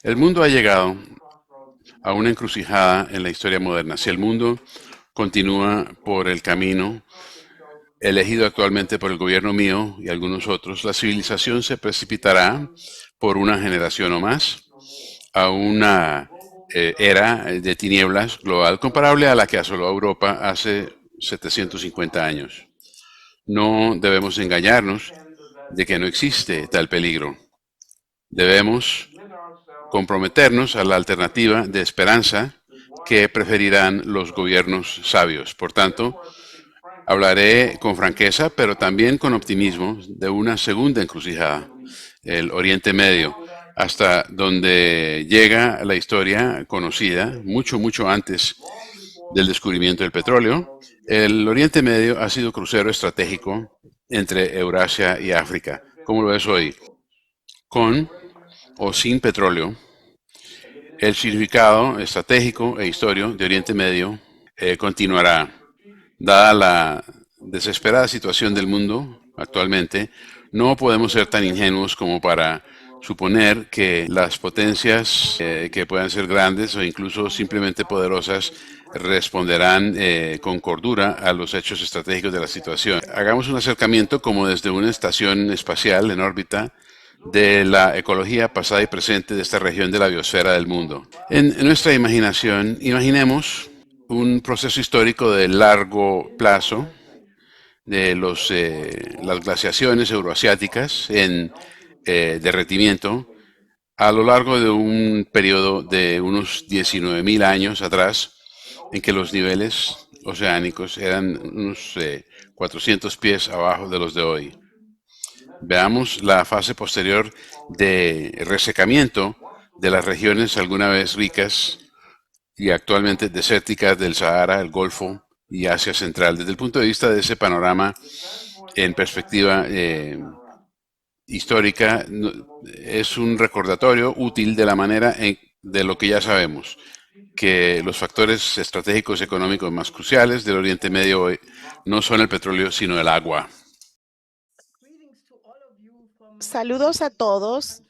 El mundo ha llegado a una encrucijada en la historia moderna. Si el mundo continúa por el camino elegido actualmente por el gobierno mío y algunos otros, la civilización se precipitará por una generación o más a una era de tinieblas global comparable a la que asoló a Europa hace 750 años. No debemos engañarnos de que no existe tal peligro. Debemos comprometernos a la alternativa de esperanza que preferirán los gobiernos sabios. Por tanto, hablaré con franqueza, pero también con optimismo, de una segunda encrucijada, el Oriente Medio, hasta donde llega la historia conocida, mucho, mucho antes del descubrimiento del petróleo. El Oriente Medio ha sido crucero estratégico entre Eurasia y África. ¿Cómo lo es hoy? Con o sin petróleo, el significado estratégico e histórico de Oriente Medio continuará. Dada la desesperada situación del mundo actualmente, no podemos ser tan ingenuos como para suponer que las potencias que puedan ser grandes o incluso simplemente poderosas responderán con cordura a los hechos estratégicos de la situación. Hagamos un acercamiento como desde una estación espacial en órbita de la ecología pasada y presente de esta región de la biosfera del mundo. En nuestra imaginación, imaginemos un proceso histórico de largo plazo de las glaciaciones euroasiáticas en derretimiento a lo largo de un periodo de unos 19.000 años atrás, en que los niveles oceánicos eran unos 400 pies abajo de los de hoy. Veamos la fase posterior de resecamiento de las regiones alguna vez ricas y actualmente desérticas del Sahara, el Golfo y Asia Central. Desde el punto de vista de ese panorama en perspectiva histórica, es un recordatorio útil de la manera de lo que ya sabemos, que los factores estratégicos económicos más cruciales del Oriente Medio hoy no son el petróleo, sino el agua. Saludos a todos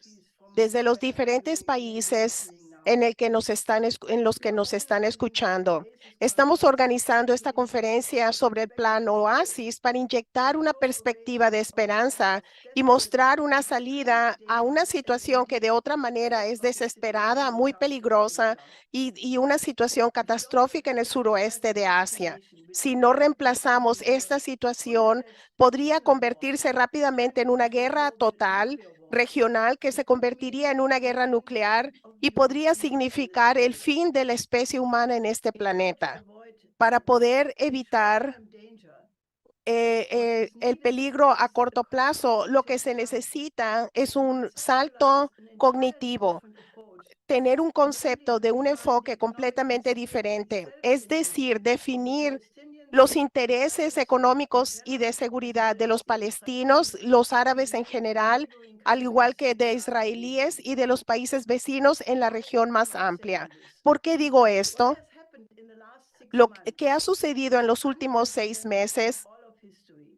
desde los diferentes países en los que nos están escuchando. Estamos organizando esta conferencia sobre el plan Oasis para inyectar una perspectiva de esperanza y mostrar una salida a una situación que de otra manera es desesperada, muy peligrosa y una situación catastrófica en el suroeste de Asia. Si no reemplazamos esta situación, podría convertirse rápidamente en una guerra total regional que se convertiría en una guerra nuclear y podría significar el fin de la especie humana en este planeta. Para poder evitar el peligro a corto plazo, lo que se necesita es un salto cognitivo, tener un concepto de un enfoque completamente diferente, es decir, definir los intereses económicos y de seguridad de los palestinos, los árabes en general, al igual que de israelíes y de los países vecinos en la región más amplia. ¿Por qué digo esto? Lo que ha sucedido en los últimos 6 meses,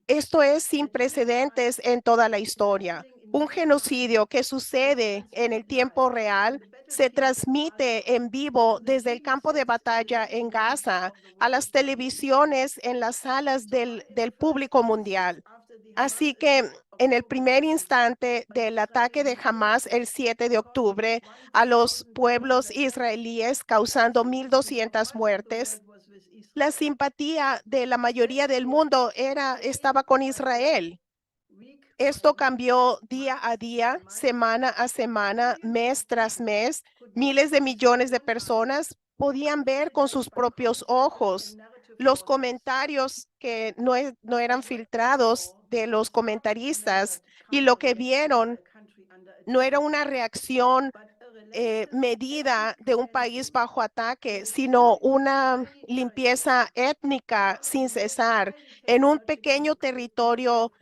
esto es sin precedentes en toda la historia. Un genocidio que sucede en el tiempo real se transmite en vivo desde el campo de batalla en Gaza a las televisiones en las salas del público mundial. Así que en el primer instante del ataque de Hamas el 7 de octubre a los pueblos israelíes, causando 1,200 muertes, la simpatía de la mayoría del mundo estaba con Israel. Esto cambió día a día, semana a semana, mes tras mes. Miles de millones de personas podían ver con sus propios ojos los comentarios que no eran filtrados de los comentaristas, y lo que vieron no era una reacción medida de un país bajo ataque, sino una limpieza étnica sin cesar en un pequeño territorio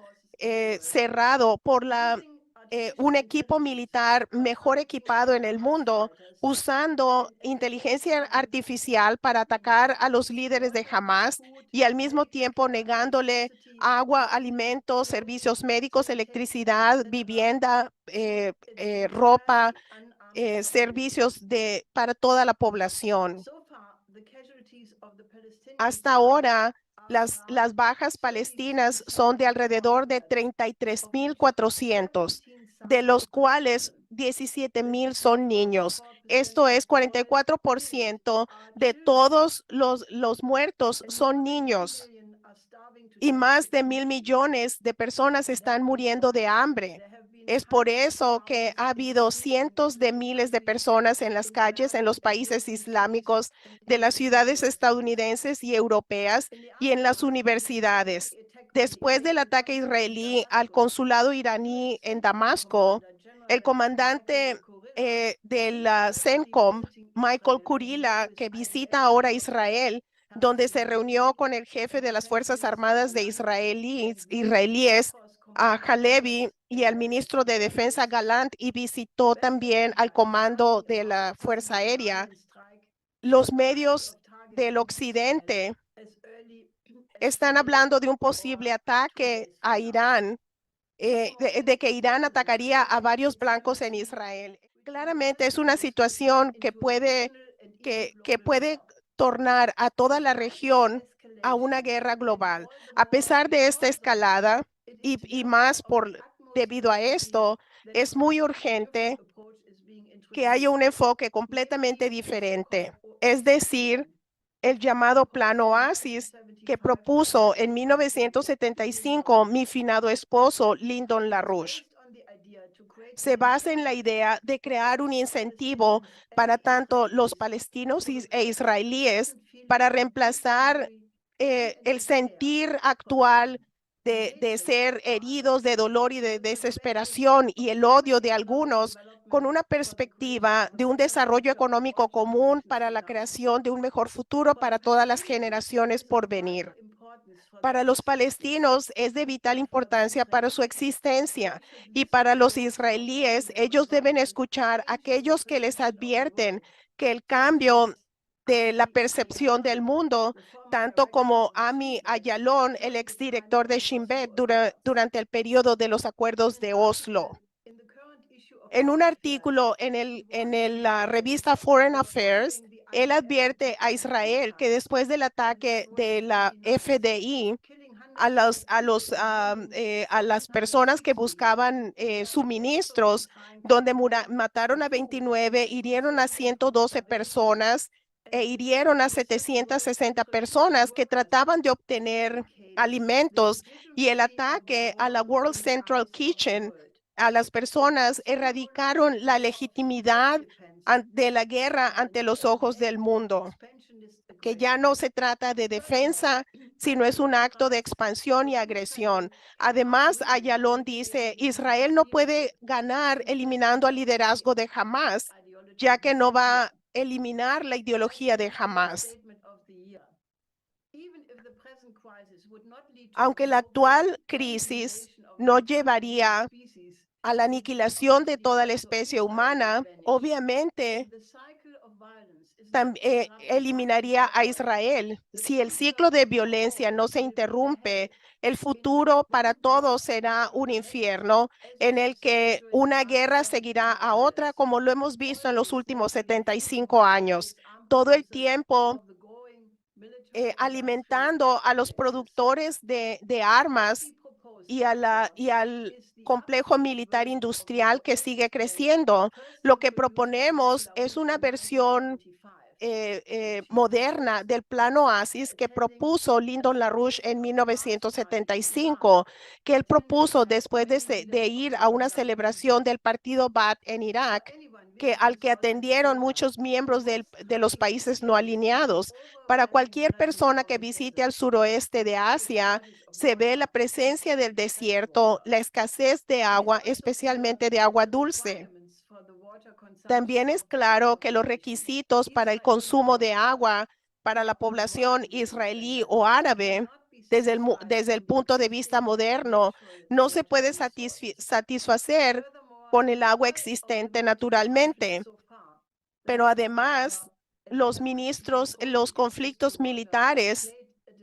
cerrado por un equipo militar mejor equipado en el mundo, usando inteligencia artificial para atacar a los líderes de Hamas y al mismo tiempo negándole agua, alimentos, servicios médicos, electricidad, vivienda, ropa, servicios para toda la población. Hasta ahora, las bajas palestinas son de alrededor de 33,400, de los cuales 17,000 son niños. Esto es 44% de todos los muertos son niños y más de 1,000,000,000 de personas están muriendo de hambre. Es por eso que ha habido cientos de miles de personas en las calles en los países islámicos de las ciudades estadounidenses y europeas y en las universidades. Después del ataque israelí al consulado iraní en Damasco, el comandante del CENTCOM, Michael Kurila, que visita ahora Israel, donde se reunió con el jefe de las Fuerzas Armadas de israelíes, a Halevi, y al ministro de Defensa Gallant, y visitó también al comando de la Fuerza Aérea. Los medios del occidente están hablando de un posible ataque a Irán, de que Irán atacaría a varios blancos en Israel. Claramente es una situación que puede tornar a toda la región a una guerra global. A pesar de esta escalada y más debido a esto, es muy urgente que haya un enfoque completamente diferente, es decir, el llamado Plan Oasis que propuso en 1975 mi finado esposo Lyndon LaRouche. Se basa en la idea de crear un incentivo para tanto los palestinos e israelíes para reemplazar el sentir actual de ser heridos de dolor y de desesperación y el odio de algunos con una perspectiva de un desarrollo económico común para la creación de un mejor futuro para todas las generaciones por venir. Para los palestinos es de vital importancia para su existencia y para los israelíes, ellos deben escuchar a aquellos que les advierten que el cambio de la percepción del mundo, tanto como Ami Ayalon, el exdirector de Shin Bet durante el periodo de los acuerdos de Oslo. En un artículo en la revista Foreign Affairs, él advierte a Israel que después del ataque de la FDI a las personas que buscaban suministros, donde mataron a 29, hirieron a 112 personas e hirieron a 760 personas que trataban de obtener alimentos, y el ataque a la World Central Kitchen a las personas erradicaron la legitimidad de la guerra ante los ojos del mundo, que ya no se trata de defensa, sino es un acto de expansión y agresión. Además, Ayalon dice, Israel no puede ganar eliminando al liderazgo de Hamas, ya que no va a eliminar la ideología de Hamas. Aunque la actual crisis no llevaría a la aniquilación de toda la especie humana, obviamente eliminaría a Israel. Si el ciclo de violencia no se interrumpe, el futuro para todos será un infierno en el que una guerra seguirá a otra, como lo hemos visto en los últimos 75 años. Todo el tiempo alimentando a los productores de armas y al complejo militar industrial que sigue creciendo. Lo que proponemos es una versión moderna del Plan Oasis que propuso Lyndon LaRouche en 1975, que él propuso después de ir a una celebración del partido Baath en Irak, al que atendieron muchos miembros de los países no alineados. Para cualquier persona que visite al suroeste de Asia, se ve la presencia del desierto, la escasez de agua, especialmente de agua dulce. También es claro que los requisitos para el consumo de agua para la población israelí o árabe desde el punto de vista moderno no se puede satisfacer con el agua existente naturalmente. Pero además, los conflictos militares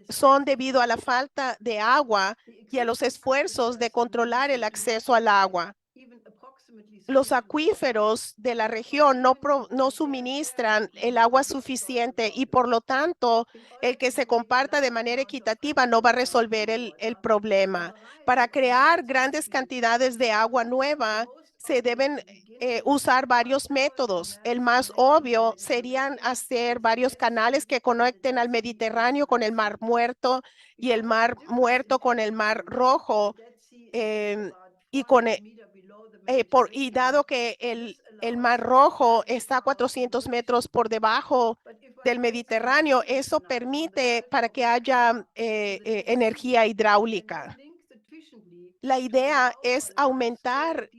son debido a la falta de agua y a los esfuerzos de controlar el acceso al agua. los acuíferos de la región no suministran el agua suficiente y por lo tanto el que se comparta de manera equitativa no va a resolver el problema. Para crear grandes cantidades de agua nueva se deben usar varios métodos. El más obvio serían hacer varios canales que conecten al Mediterráneo con el Mar Muerto y el Mar Muerto con el Mar Rojo. em, y con y dado que el Mar Rojo está a 400 metros por debajo del Mediterráneo, eso permite para que haya energía hidráulica. La idea es aumentar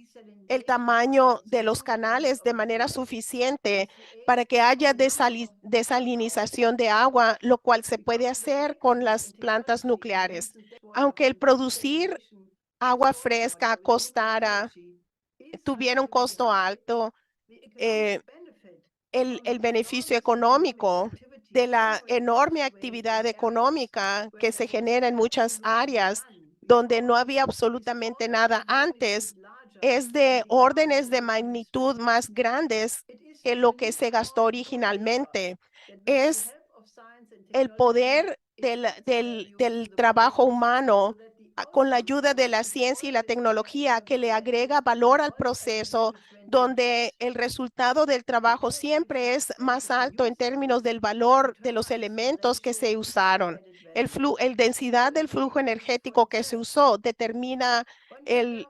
el tamaño de los canales de manera suficiente para que haya desalinización de agua, lo cual se puede hacer con las plantas nucleares. Aunque el producir agua fresca costara, tuviera un costo alto, eh, el beneficio económico de la enorme actividad económica que se genera en muchas áreas donde no había absolutamente nada antes es de órdenes de magnitud más grandes que lo que se gastó originalmente. Es el poder del trabajo humano con la ayuda de la ciencia y la tecnología que le agrega valor al proceso, donde el resultado del trabajo siempre es más alto en términos del valor de los elementos que se usaron. El densidad del flujo energético que se usó determina el,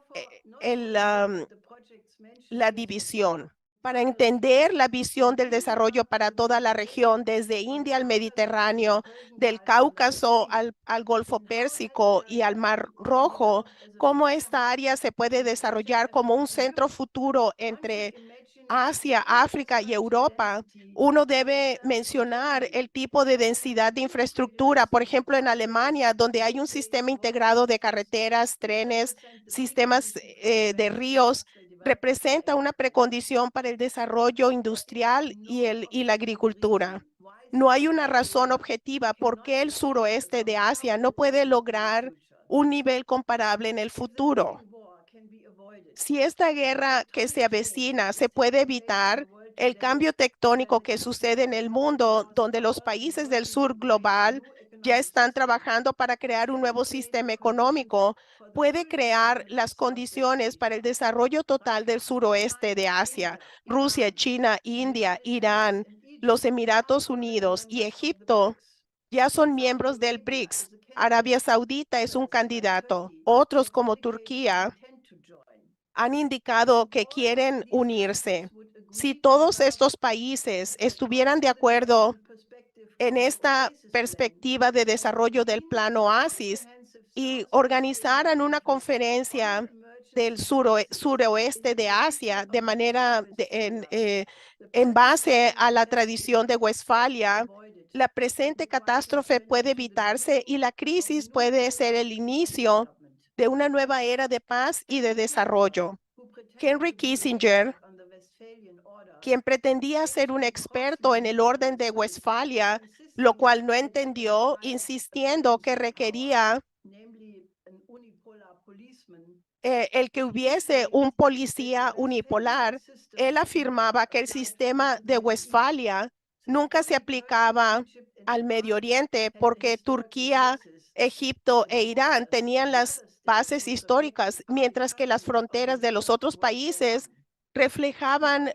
la división. Para entender la visión del desarrollo para toda la región, desde India al Mediterráneo, del Cáucaso al Golfo Pérsico y al Mar Rojo, cómo esta área se puede desarrollar como un centro futuro entre Asia, África y Europa, uno debe mencionar el tipo de densidad de infraestructura. Por ejemplo, en Alemania, donde hay un sistema integrado de carreteras, trenes, sistemas de ríos, representa una precondición para el desarrollo industrial y la agricultura. No hay una razón objetiva por qué el suroeste de Asia no puede lograr un nivel comparable en el futuro. Si esta guerra que se avecina se puede evitar, el cambio tectónico que sucede en el mundo, donde los países del sur global ya están trabajando para crear un nuevo sistema económico, puede crear las condiciones para el desarrollo total del suroeste de Asia. Rusia, China, India, Irán, los Emiratos Unidos y Egipto ya son miembros del BRICS. Arabia Saudita es un candidato. Otros como Turquía han indicado que quieren unirse. Si todos estos países estuvieran de acuerdo en esta perspectiva de desarrollo del Plan Oasis y organizaran una conferencia del suroeste de Asia de manera en base a la tradición de Westfalia, la presente catástrofe puede evitarse y la crisis puede ser el inicio de una nueva era de paz y de desarrollo. Henry Kissinger, quien pretendía ser un experto en el orden de Westfalia, lo cual no entendió, insistiendo que requería el que hubiese un policía unipolar. Él afirmaba que el sistema de Westfalia nunca se aplicaba al Medio Oriente porque Turquía, Egipto e Irán tenían las bases históricas, mientras que las fronteras de los otros países reflejaban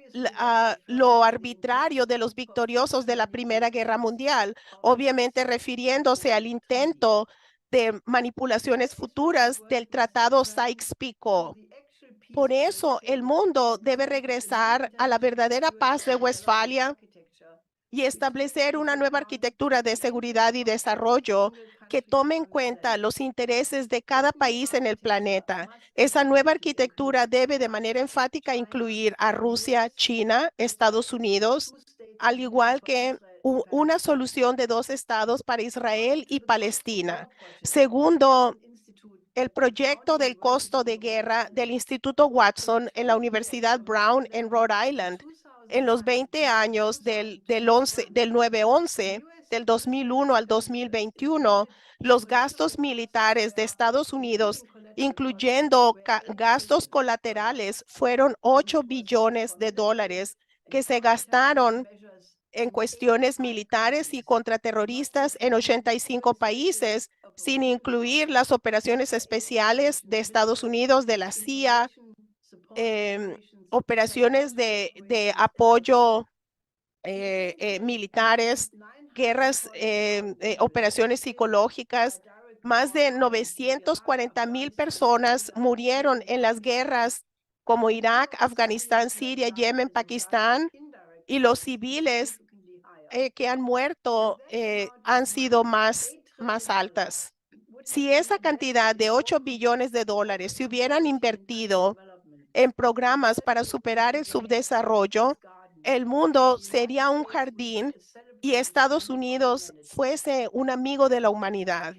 lo arbitrario de los victoriosos de la Primera Guerra Mundial, obviamente refiriéndose al intento de manipulaciones futuras del Tratado Sykes-Picot. Por eso, el mundo debe regresar a la verdadera paz de Westfalia y establecer una nueva arquitectura de seguridad y desarrollo que tome en cuenta los intereses de cada país en el planeta. Esa nueva arquitectura debe de manera enfática incluir a Rusia, China, Estados Unidos, al igual que una solución de dos estados para Israel y Palestina. Segundo, el proyecto del costo de guerra del Instituto Watson en la Universidad Brown en Rhode Island en los 20 años del 9/11, del 2001 al 2021, los gastos militares de Estados Unidos incluyendo gastos colaterales, fueron 8 billones de dólares que se gastaron en cuestiones militares y contraterroristas en 85 países, sin incluir las operaciones especiales de Estados Unidos, de la CIA, operaciones de apoyo militares, guerras, operaciones psicológicas. Más de 940,000 personas murieron en las guerras como Irak, Afganistán, Siria, Yemen, Pakistán, y los civiles que han muerto han sido más altas. Si esa cantidad de 8 billones de dólares se hubieran invertido en programas para superar el subdesarrollo, el mundo sería un jardín y Estados Unidos fuese un amigo de la humanidad.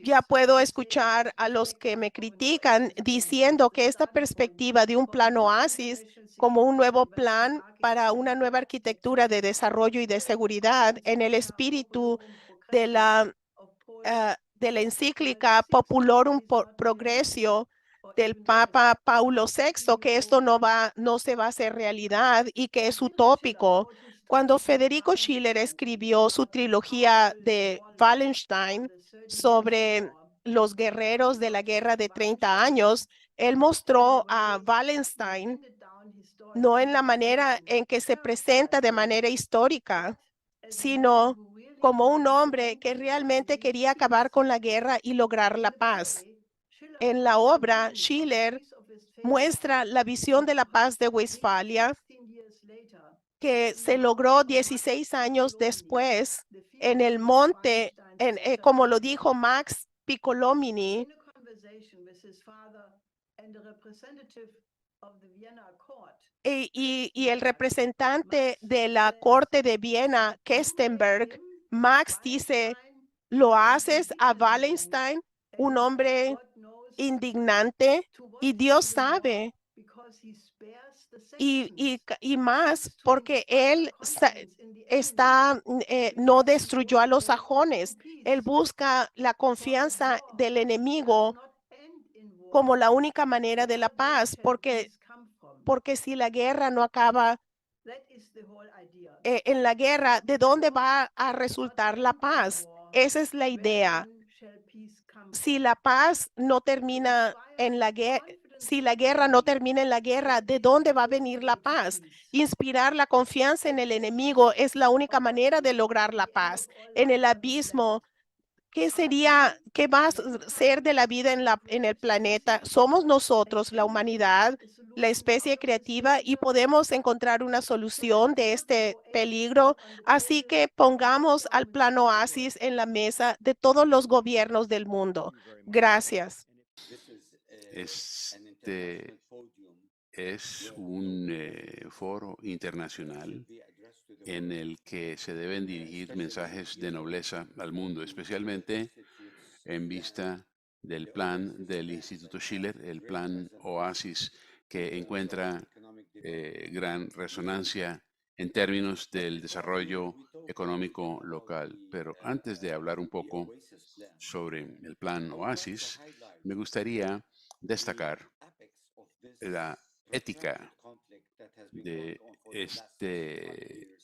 Ya puedo escuchar a los que me critican diciendo que esta perspectiva de un plan Oasis como un nuevo plan para una nueva arquitectura de desarrollo y de seguridad en el espíritu de la encíclica Populorum Progressio del Papa Paulo VI, que esto no se va a hacer realidad y que es utópico. Cuando Federico Schiller escribió su trilogía de Wallenstein sobre los guerreros de la guerra de 30 años, él mostró a Wallenstein no en la manera en que se presenta de manera histórica, sino como un hombre que realmente quería acabar con la guerra y lograr la paz. En la obra, Schiller muestra la visión de la paz de Westfalia que se logró 16 años después en el monte, como lo dijo Max Piccolomini, y el representante de la Corte de Viena, Kestenberg. Max dice, lo haces a Wallenstein, un hombre indignante, y Dios sabe, y más porque él no destruyó a los sajones. Él busca la confianza del enemigo como la única manera de la paz, porque si la guerra no acaba en la guerra, ¿de dónde va a resultar la paz? Esa es la idea. Si la paz no termina en la guerra, si la guerra no termina en la guerra, ¿de dónde va a venir la paz? Inspirar la confianza en el enemigo es la única manera de lograr la paz. En el abismo, qué va a ser de la vida en el planeta? Somos nosotros, la humanidad, la especie creativa, y podemos encontrar una solución de este peligro. Así que pongamos al plan Oasis en la mesa de todos los gobiernos del mundo. Gracias. Este es un foro internacional en el que se deben dirigir mensajes de nobleza al mundo, especialmente en vista del plan del Instituto Schiller, el plan Oasis, que encuentra gran resonancia en términos del desarrollo económico local. Pero antes de hablar un poco sobre el plan Oasis, me gustaría destacar la ética de este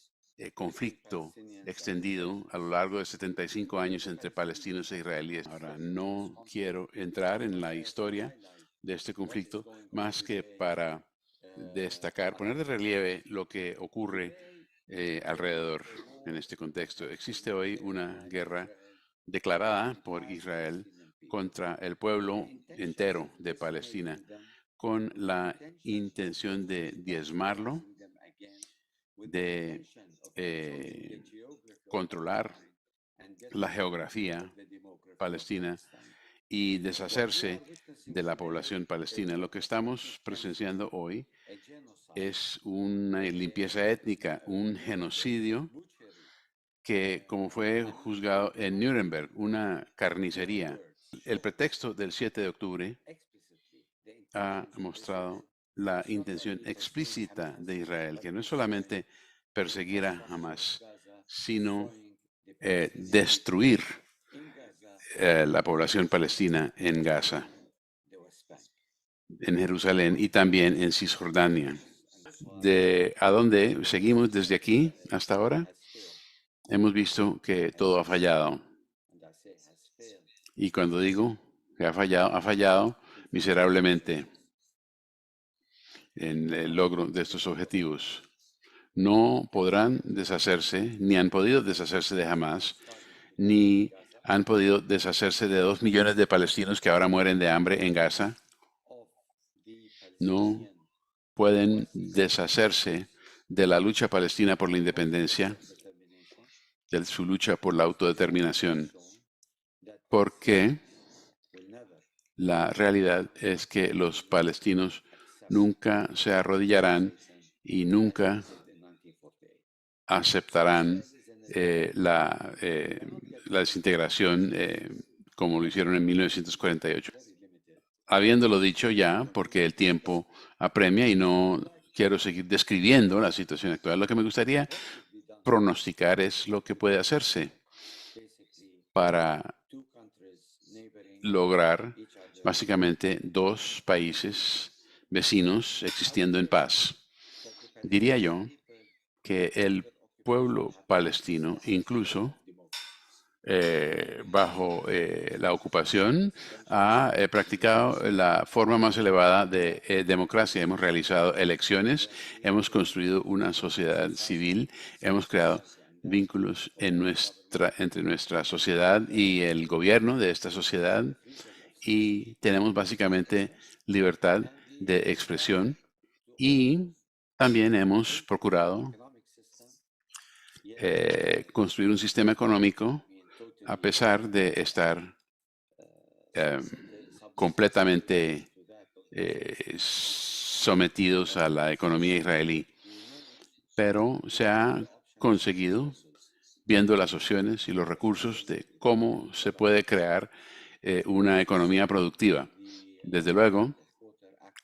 conflicto extendido a lo largo de 75 años entre palestinos e israelíes. Ahora, no quiero entrar en la historia de este conflicto más que para destacar, poner de relieve lo que ocurre alrededor en este contexto. Existe hoy una guerra declarada por Israel contra el pueblo entero de Palestina con la intención de diezmarlo, de controlar la geografía palestina y deshacerse de la población palestina. Lo que estamos presenciando hoy es una limpieza étnica, un genocidio que, como fue juzgado en Nuremberg, una carnicería. El pretexto del 7 de octubre ha mostrado la intención explícita de Israel, que no es solamente perseguir a Hamas, sino destruir la población palestina en Gaza. en Jerusalén y también en Cisjordania. De a dónde seguimos desde aquí hasta ahora, hemos visto que todo ha fallado. Y cuando digo que ha fallado miserablemente en el logro de estos objetivos. No podrán deshacerse, ni han podido deshacerse de Hamás, ni han podido deshacerse de 2 millones de palestinos que ahora mueren de hambre en Gaza. No pueden deshacerse de la lucha palestina por la independencia, de su lucha por la autodeterminación, porque la realidad es que los palestinos nunca se arrodillarán y nunca aceptarán la desintegración como lo hicieron en 1948. Habiéndolo dicho ya, porque el tiempo apremia y no quiero seguir describiendo la situación actual, lo que me gustaría pronosticar es lo que puede hacerse para lograr básicamente dos países vecinos existiendo en paz. Diría yo que el pueblo palestino, incluso bajo la ocupación, ha practicado la forma más elevada de democracia. Hemos realizado elecciones, hemos construido una sociedad civil, hemos creado vínculos entre nuestra sociedad y el gobierno de esta sociedad y tenemos básicamente libertad de expresión y también hemos procurado construir un sistema económico a pesar de estar eh, completamente sometidos a la economía israelí. Pero se ha conseguido, viendo las opciones y los recursos de cómo se puede crear una economía productiva. Desde luego,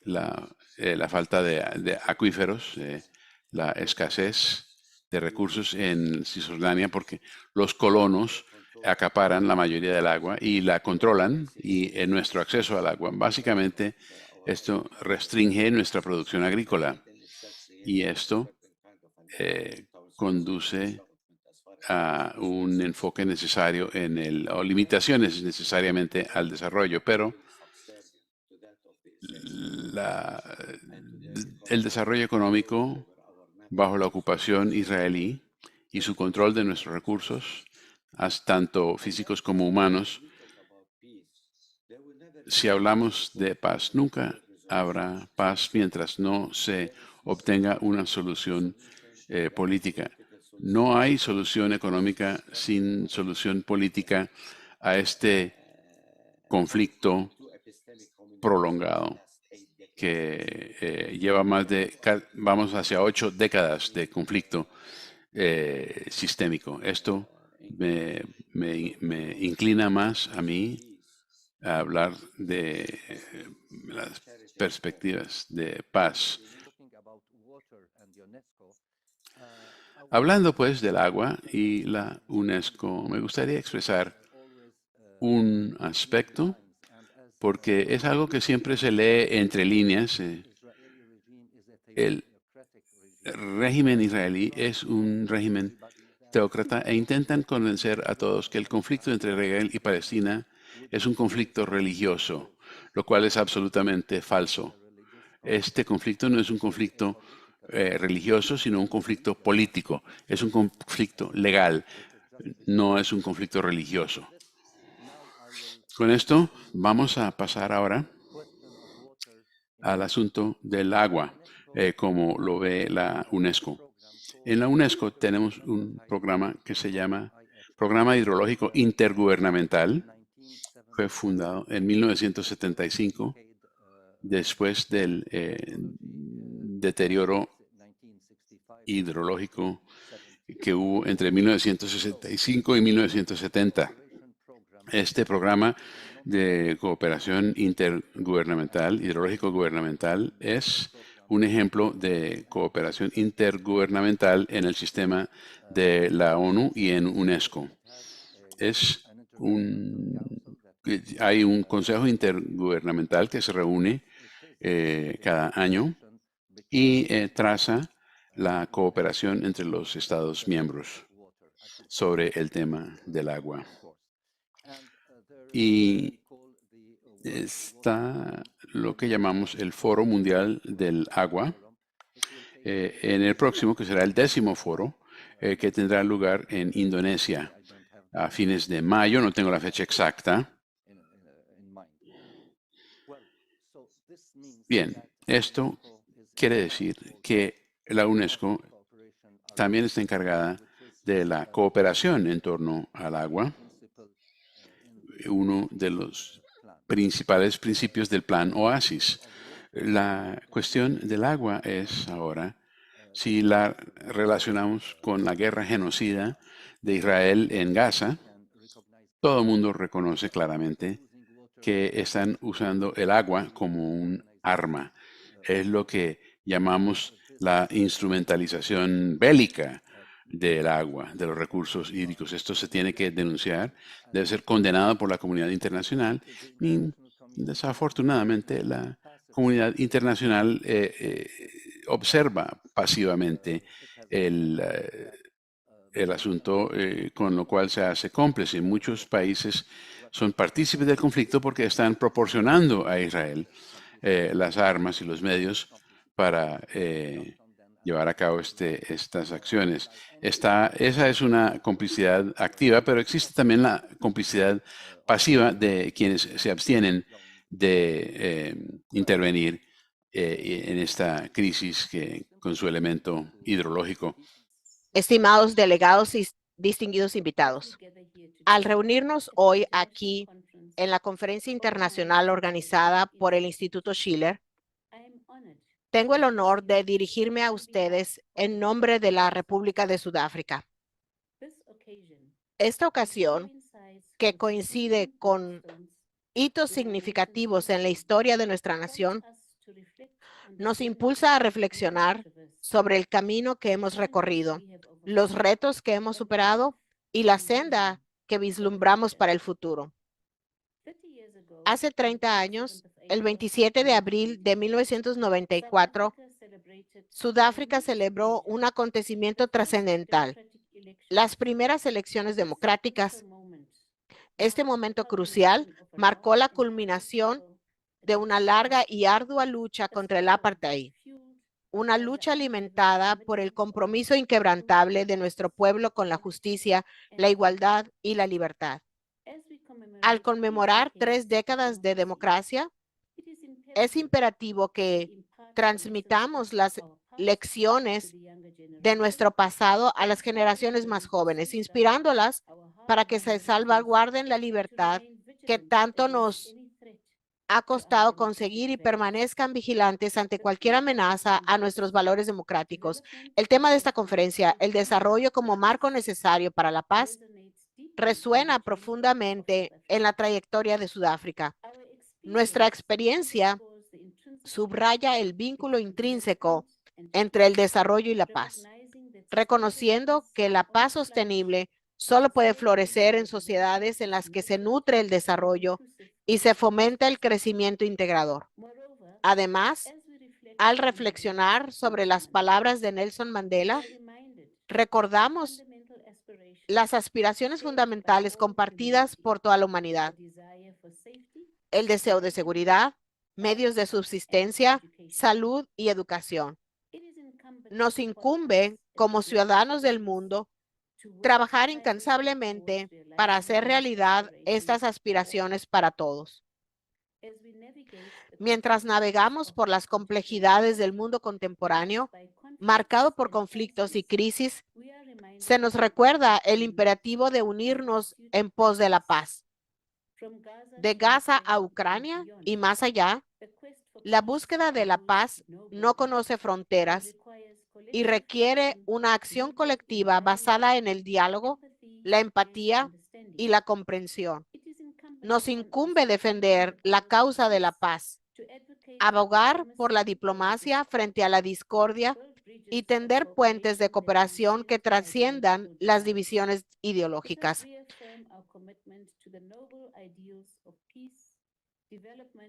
la falta de acuíferos, la escasez de recursos en Cisjordania, porque los colonos acaparan la mayoría del agua y la controlan y en nuestro acceso al agua. Básicamente, esto restringe nuestra producción agrícola y esto conduce a un enfoque necesario o limitaciones necesariamente al desarrollo, pero la, el desarrollo económico bajo la ocupación israelí y su control de nuestros recursos, tanto físicos como humanos, si hablamos de paz, nunca habrá paz mientras no se obtenga una solución política. No hay solución económica sin solución política a este conflicto prolongado que lleva vamos hacia 8 décadas de conflicto sistémico. Esto me inclina más a mí a hablar de las perspectivas de paz. Hablando pues del agua y la UNESCO, me gustaría expresar un aspecto porque es algo que siempre se lee entre líneas. El régimen israelí es un régimen teócrata e intentan convencer a todos que el conflicto entre Israel y Palestina es un conflicto religioso, lo cual es absolutamente falso. Este conflicto no es un conflicto religioso, sino un conflicto político. Es un conflicto legal, no es un conflicto religioso. Con esto vamos a pasar ahora al asunto del agua, como lo ve la UNESCO. En la UNESCO tenemos un programa que se llama Programa Hidrológico Intergubernamental. Fue fundado en 1975, después del deterioro hidrológico que hubo entre 1965 y 1970. Este programa de cooperación intergubernamental, hidrológico gubernamental, es un ejemplo de cooperación intergubernamental en el sistema de la ONU y en UNESCO. Hay un consejo intergubernamental que se reúne cada año y traza la cooperación entre los Estados miembros sobre el tema del agua. Y está lo que llamamos el Foro Mundial del Agua en el próximo, que será el 10º foro, que tendrá lugar en Indonesia a fines de mayo, no tengo la fecha exacta. Bien, esto quiere decir que la UNESCO también está encargada de la cooperación en torno al agua, uno de los principales principios del plan Oasis. La cuestión del agua es ahora si la relacionamos con la guerra genocida de Israel en Gaza. Todo el mundo reconoce claramente que están usando el agua como un arma. Es lo que llamamos la instrumentalización bélica del agua, de los recursos hídricos. Esto se tiene que denunciar, debe ser condenado por la comunidad internacional y desafortunadamente la comunidad internacional observa pasivamente el asunto, con lo cual se hace cómplice. Muchos países son partícipes del conflicto porque están proporcionando a Israel las armas y los medios para llevar a cabo estas acciones. Esa es una complicidad activa, pero existe también la complicidad pasiva de quienes se abstienen de intervenir en esta crisis con su elemento hidrológico. Estimados delegados y distinguidos invitados, al reunirnos hoy aquí en la conferencia internacional organizada por el Instituto Schiller, tengo el honor de dirigirme a ustedes en nombre de la República de Sudáfrica. Esta ocasión, que coincide con hitos significativos en la historia de nuestra nación, nos impulsa a reflexionar sobre el camino que hemos recorrido, los retos que hemos superado y la senda que vislumbramos para el futuro. Hace 30 años, el 27 de abril de 1994, Sudáfrica celebró un acontecimiento trascendental, las primeras elecciones democráticas. Este momento crucial marcó la culminación de una larga y ardua lucha contra el apartheid, una lucha alimentada por el compromiso inquebrantable de nuestro pueblo con la justicia, la igualdad y la libertad. Al conmemorar 3 décadas de democracia, es imperativo que transmitamos las lecciones de nuestro pasado a las generaciones más jóvenes, inspirándolas para que se salvaguarden la libertad que tanto nos ha costado conseguir y permanezcan vigilantes ante cualquier amenaza a nuestros valores democráticos. El tema de esta conferencia, el desarrollo como marco necesario para la paz, resuena profundamente en la trayectoria de Sudáfrica. Nuestra experiencia subraya el vínculo intrínseco entre el desarrollo y la paz, reconociendo que la paz sostenible solo puede florecer en sociedades en las que se nutre el desarrollo y se fomenta el crecimiento integrador. Además, al reflexionar sobre las palabras de Nelson Mandela, recordamos las aspiraciones fundamentales compartidas por toda la humanidad: el deseo de seguridad, medios de subsistencia, salud y educación. Nos incumbe, como ciudadanos del mundo, trabajar incansablemente para hacer realidad estas aspiraciones para todos. Mientras navegamos por las complejidades del mundo contemporáneo, marcado por conflictos y crisis, se nos recuerda el imperativo de unirnos en pos de la paz. De Gaza a Ucrania y más allá, la búsqueda de la paz no conoce fronteras y requiere una acción colectiva basada en el diálogo, la empatía y la comprensión. Nos incumbe defender la causa de la paz, abogar por la diplomacia frente a la discordia y tender puentes de cooperación que trasciendan las divisiones ideológicas.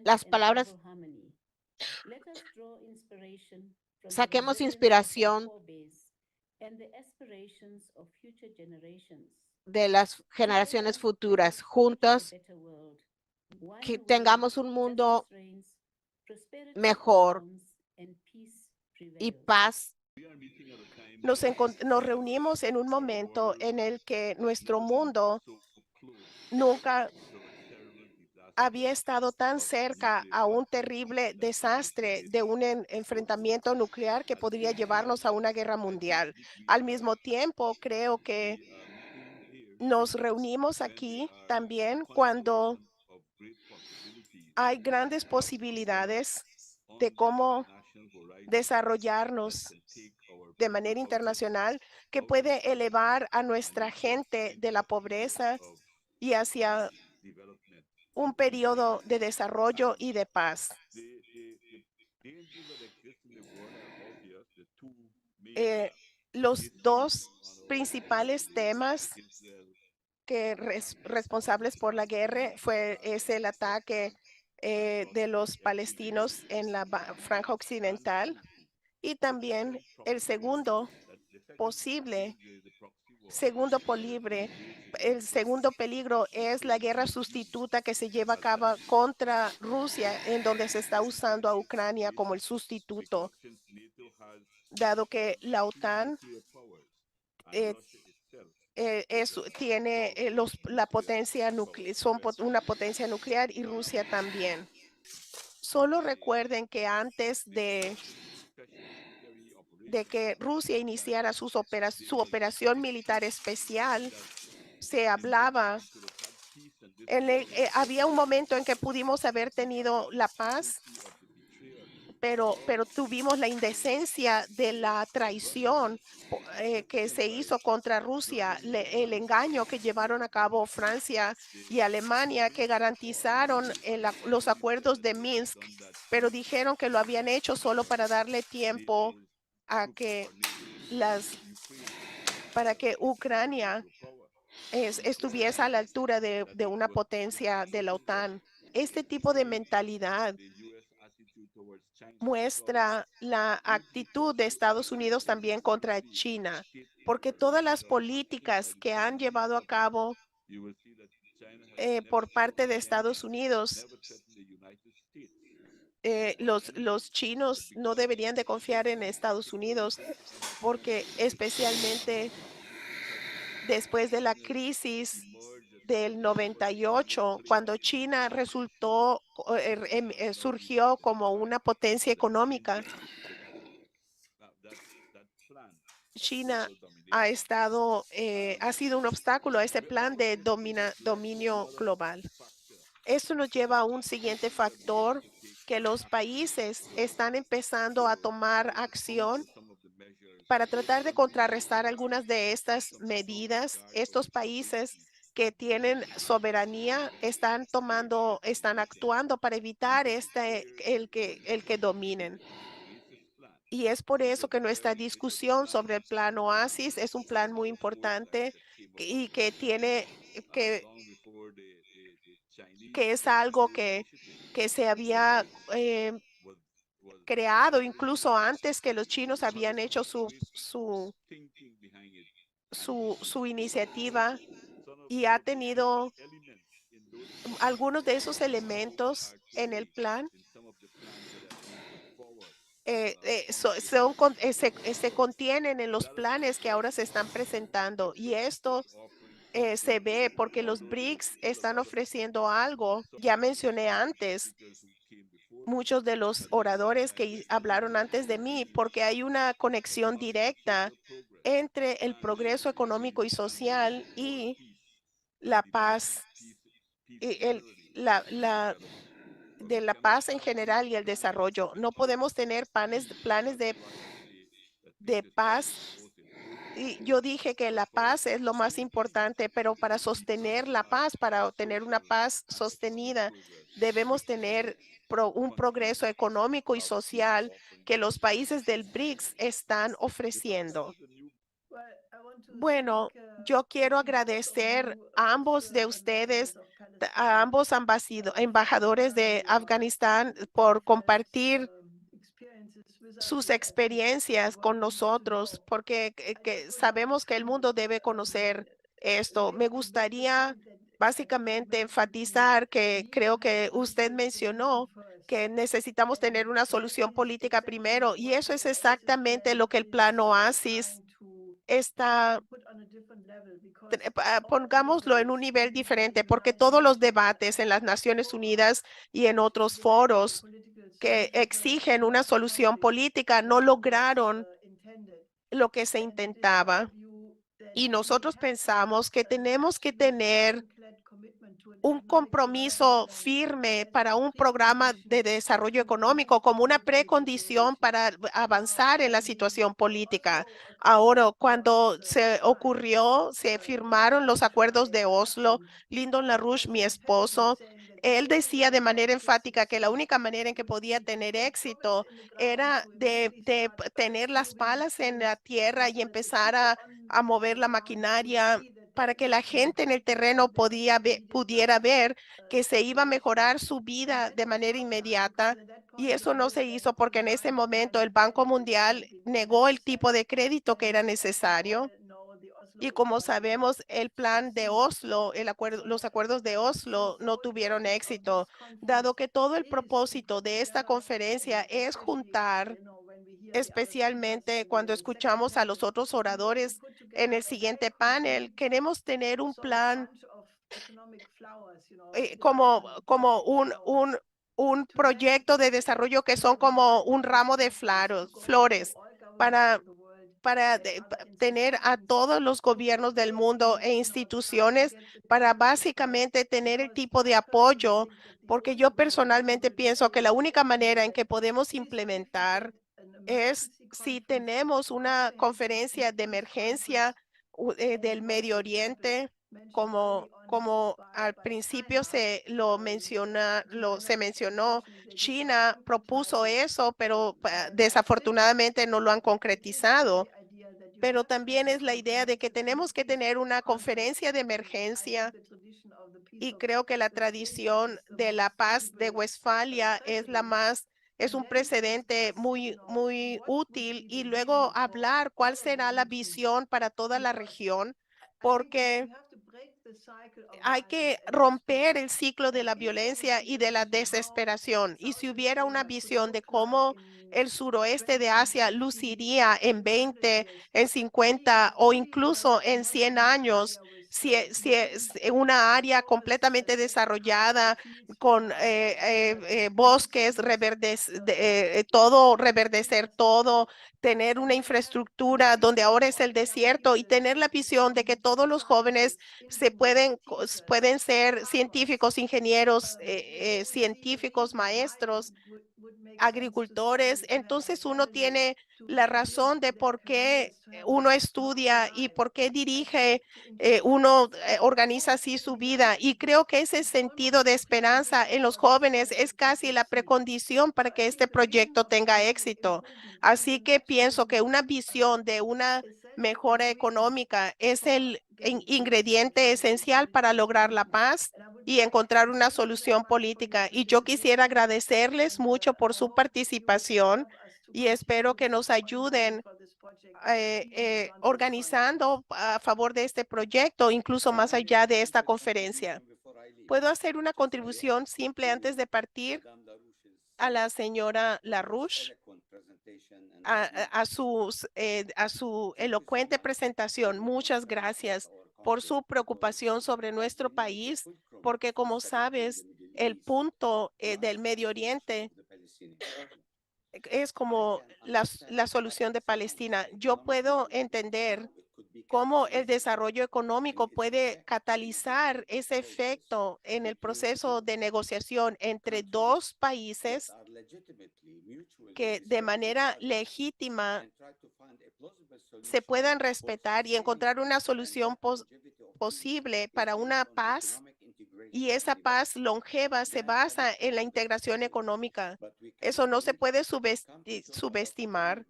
Las palabras Saquemos inspiración de las generaciones futuras. Juntos, que tengamos un mundo mejor y paz. Nos reunimos en un momento en el que nuestro mundo nunca había estado tan cerca a un terrible desastre de un enfrentamiento nuclear que podría llevarnos a una guerra mundial. Al mismo tiempo, creo que nos reunimos aquí también cuando hay grandes posibilidades de cómo desarrollarnos de manera internacional que puede elevar a nuestra gente de la pobreza y hacia un periodo de desarrollo y de paz. Los dos principales temas que responsables por la guerra es el ataque de los palestinos en la franja occidental y también el segundo el segundo peligro es la guerra sustituta que se lleva a cabo contra Rusia, en donde se está usando a Ucrania como el sustituto, dado que la OTAN eh, tiene la potencia nuclear, una potencia nuclear y Rusia también. Solo recuerden que antes de que Rusia iniciara su operación militar especial, se hablaba, había un momento en que pudimos haber tenido la paz, pero tuvimos la indecencia de la traición que se hizo contra Rusia, el engaño que llevaron a cabo Francia y Alemania, que garantizaron los acuerdos de Minsk, pero dijeron que lo habían hecho solo para darle tiempo a que para que Ucrania estuviese a la altura de una potencia de la OTAN. Este tipo de mentalidad muestra la actitud de Estados Unidos también contra China, porque todas las políticas que han llevado a cabo por parte de Estados Unidos, los chinos no deberían de confiar en Estados Unidos, porque especialmente después de la crisis del 98, cuando China surgió como una potencia económica, China ha sido un obstáculo a ese plan de dominio global. Esto nos lleva a un siguiente factor, que los países están empezando a tomar acción para tratar de contrarrestar algunas de estas medidas. Estos países que tienen soberanía están actuando para evitar el que dominen. Y es por eso que nuestra discusión sobre el plan Oasis es un plan muy importante y que es algo que se había creado incluso antes que los chinos habían hecho su iniciativa, y ha tenido algunos de esos elementos en el plan. Se contienen en los planes que ahora se están presentando, y esto se ve porque los BRICS están ofreciendo algo. Ya mencioné antes muchos de los oradores que hablaron antes de mí, porque hay una conexión directa entre el progreso económico y social y la paz, y de la paz en general y el desarrollo. No podemos tener planes de paz. Y yo dije que la paz es lo más importante, pero para sostener la paz, para obtener una paz sostenida, debemos tener un progreso económico y social que los países del BRICS están ofreciendo. Bueno, yo quiero agradecer a ambos de ustedes a ambos embajadores de Afganistán por compartir sus experiencias con nosotros, porque que sabemos que el mundo debe conocer esto. Me gustaría básicamente enfatizar que creo que usted mencionó que necesitamos tener una solución política primero, y eso es exactamente lo que el plan Oasis está. Pongámoslo en un nivel diferente, porque todos los debates en las Naciones Unidas y en otros foros que exigen una solución política no lograron lo que se intentaba. Y nosotros pensamos que tenemos que tener un compromiso firme para un programa de desarrollo económico como una precondición para avanzar en la situación política. Ahora, cuando se firmaron los acuerdos de Oslo, Lyndon LaRouche, mi esposo, él decía de manera enfática que la única manera en que podía tener éxito era de tener las palas en la tierra y empezar a mover la maquinaria para que la gente en el terreno pudiera ver que se iba a mejorar su vida de manera inmediata. Y eso no se hizo porque en ese momento el Banco Mundial negó el tipo de crédito que era necesario. Y como sabemos, el plan de Oslo, los acuerdos de Oslo no tuvieron éxito, dado que todo el propósito de esta conferencia es juntar, especialmente cuando escuchamos a los otros oradores en el siguiente panel, queremos tener un plan como un proyecto de desarrollo que son como un ramo de flores para tener a todos los gobiernos del mundo e instituciones para básicamente tener el tipo de apoyo, porque yo personalmente pienso que la única manera en que podemos implementar es si tenemos una conferencia de emergencia del Medio Oriente, como al principio se mencionó. China propuso eso, pero desafortunadamente no lo han concretizado. Pero también es la idea de que tenemos que tener una conferencia de emergencia, y creo que la tradición de la paz de Westfalia es un precedente muy útil, y luego hablar cuál será la visión para toda la región, porque hay que romper el ciclo de la violencia y de la desesperación. Y si hubiera una visión de cómo el suroeste de Asia luciría en 20, en 50 o incluso en 100 años, si es una área completamente desarrollada con bosques, todo, reverdecer todo, tener una infraestructura donde ahora es el desierto, y tener la visión de que todos los jóvenes pueden ser científicos, ingenieros, científicos, maestros, agricultores. Entonces uno tiene la razón de por qué uno estudia y por qué dirige, uno organiza así su vida. Y creo que ese sentido de esperanza en los jóvenes es casi la precondición para que este proyecto tenga éxito. Así que pienso que una visión de una mejora económica es el ingrediente esencial para lograr la paz y encontrar una solución política. Y yo quisiera agradecerles mucho por su participación, y espero que nos ayuden organizando a favor de este proyecto, incluso más allá de esta conferencia. ¿Puedo hacer una contribución simple antes de partir? A la señora LaRouche, a su elocuente presentación. Muchas gracias por su preocupación sobre nuestro país, porque como sabes, el punto del Medio Oriente es como la solución de Palestina. Yo puedo entender cómo el desarrollo económico puede catalizar ese efecto en el proceso de negociación entre dos países que de manera legítima se puedan respetar y encontrar una solución posible para una paz, y esa paz longeva se basa en la integración económica. Eso no se puede subestimar,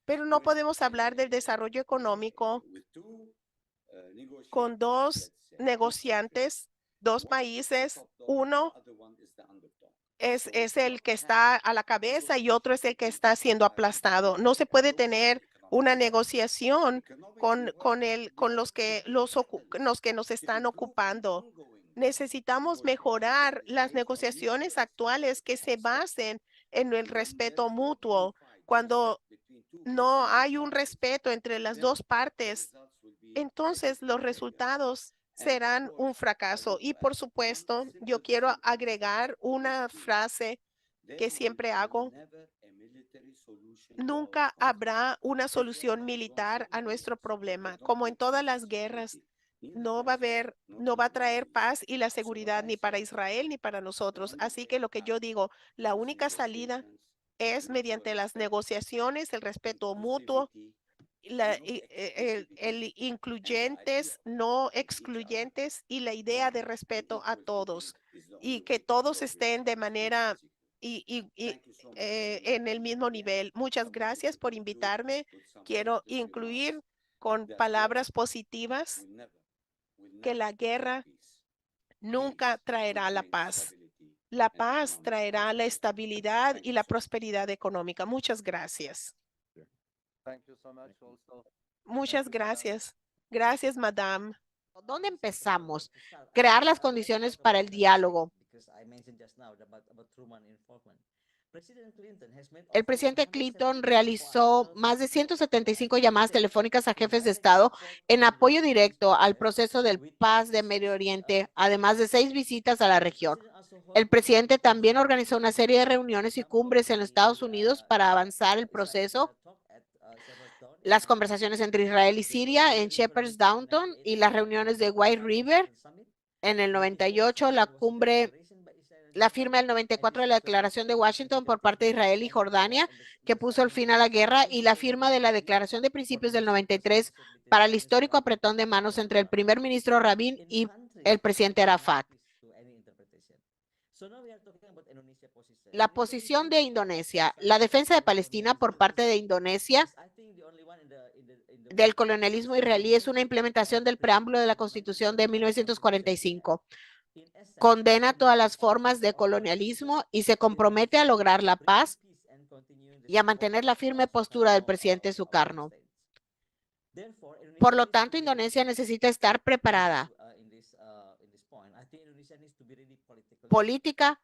pero no podemos hablar del desarrollo económico con dos negociantes dos países, uno es el que está a la cabeza y otro es el que está siendo aplastado. No se puede tener una negociación con los que nos están ocupando. Necesitamos mejorar las negociaciones actuales que se basen en el respeto mutuo. Cuando no hay un respeto entre las dos partes, entonces los resultados serán un fracaso. Y por supuesto, yo quiero agregar una frase que siempre hago. Nunca habrá una solución militar a nuestro problema. Como en todas las guerras, no va a traer paz y la seguridad ni para Israel ni para nosotros. Así que lo que yo digo, la única salida es mediante las negociaciones, el respeto mutuo, el incluyentes, no excluyentes y la idea de respeto a todos y que todos estén de manera en el mismo nivel. Muchas gracias por invitarme. Quiero incluir con palabras positivas que la guerra nunca traerá la paz. La paz traerá la estabilidad y la prosperidad económica. Muchas gracias. Muchas gracias. Gracias, madame. ¿Dónde empezamos? Crear las condiciones para el diálogo. El presidente Clinton realizó más de 175 llamadas telefónicas a jefes de Estado en apoyo directo al proceso de paz de Medio Oriente, además de 6 visitas a la región. El presidente también organizó una serie de reuniones y cumbres en los Estados Unidos para avanzar el proceso, las conversaciones entre Israel y Siria en Shepherd's Downtown y las reuniones de White River en el 98, la firma del 94 de la Declaración de Washington por parte de Israel y Jordania, que puso el fin a la guerra, y la firma de la Declaración de Principios del 93 para el histórico apretón de manos entre el primer ministro Rabin y el presidente Arafat. La posición de Indonesia. La defensa de Palestina por parte de Indonesia del colonialismo israelí es una implementación del preámbulo de la Constitución de 1945. Condena todas las formas de colonialismo y se compromete a lograr la paz y a mantener la firme postura del presidente Sukarno. Por lo tanto, Indonesia necesita estar preparada política,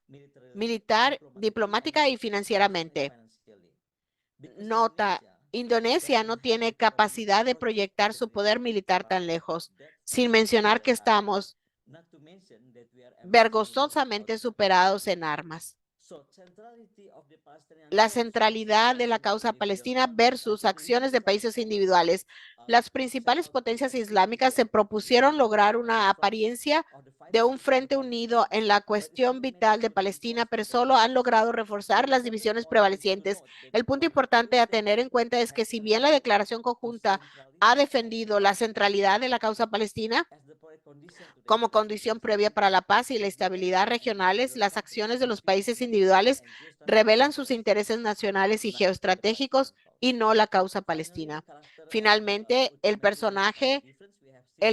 militar, diplomática y financieramente. Nota: Indonesia no tiene capacidad de proyectar su poder militar tan lejos, sin mencionar que estamos vergonzosamente superados en armas. La centralidad de la causa palestina versus acciones de países individuales. Las principales potencias islámicas se propusieron lograr una apariencia de un frente unido en la cuestión vital de Palestina, pero solo han logrado reforzar las divisiones prevalecientes. El punto importante a tener en cuenta es que si bien la declaración conjunta ha defendido la centralidad de la causa palestina como condición previa para la paz y la estabilidad regionales, las acciones de los países individuales revelan sus intereses nacionales y geoestratégicos y no la causa palestina. Finalmente, el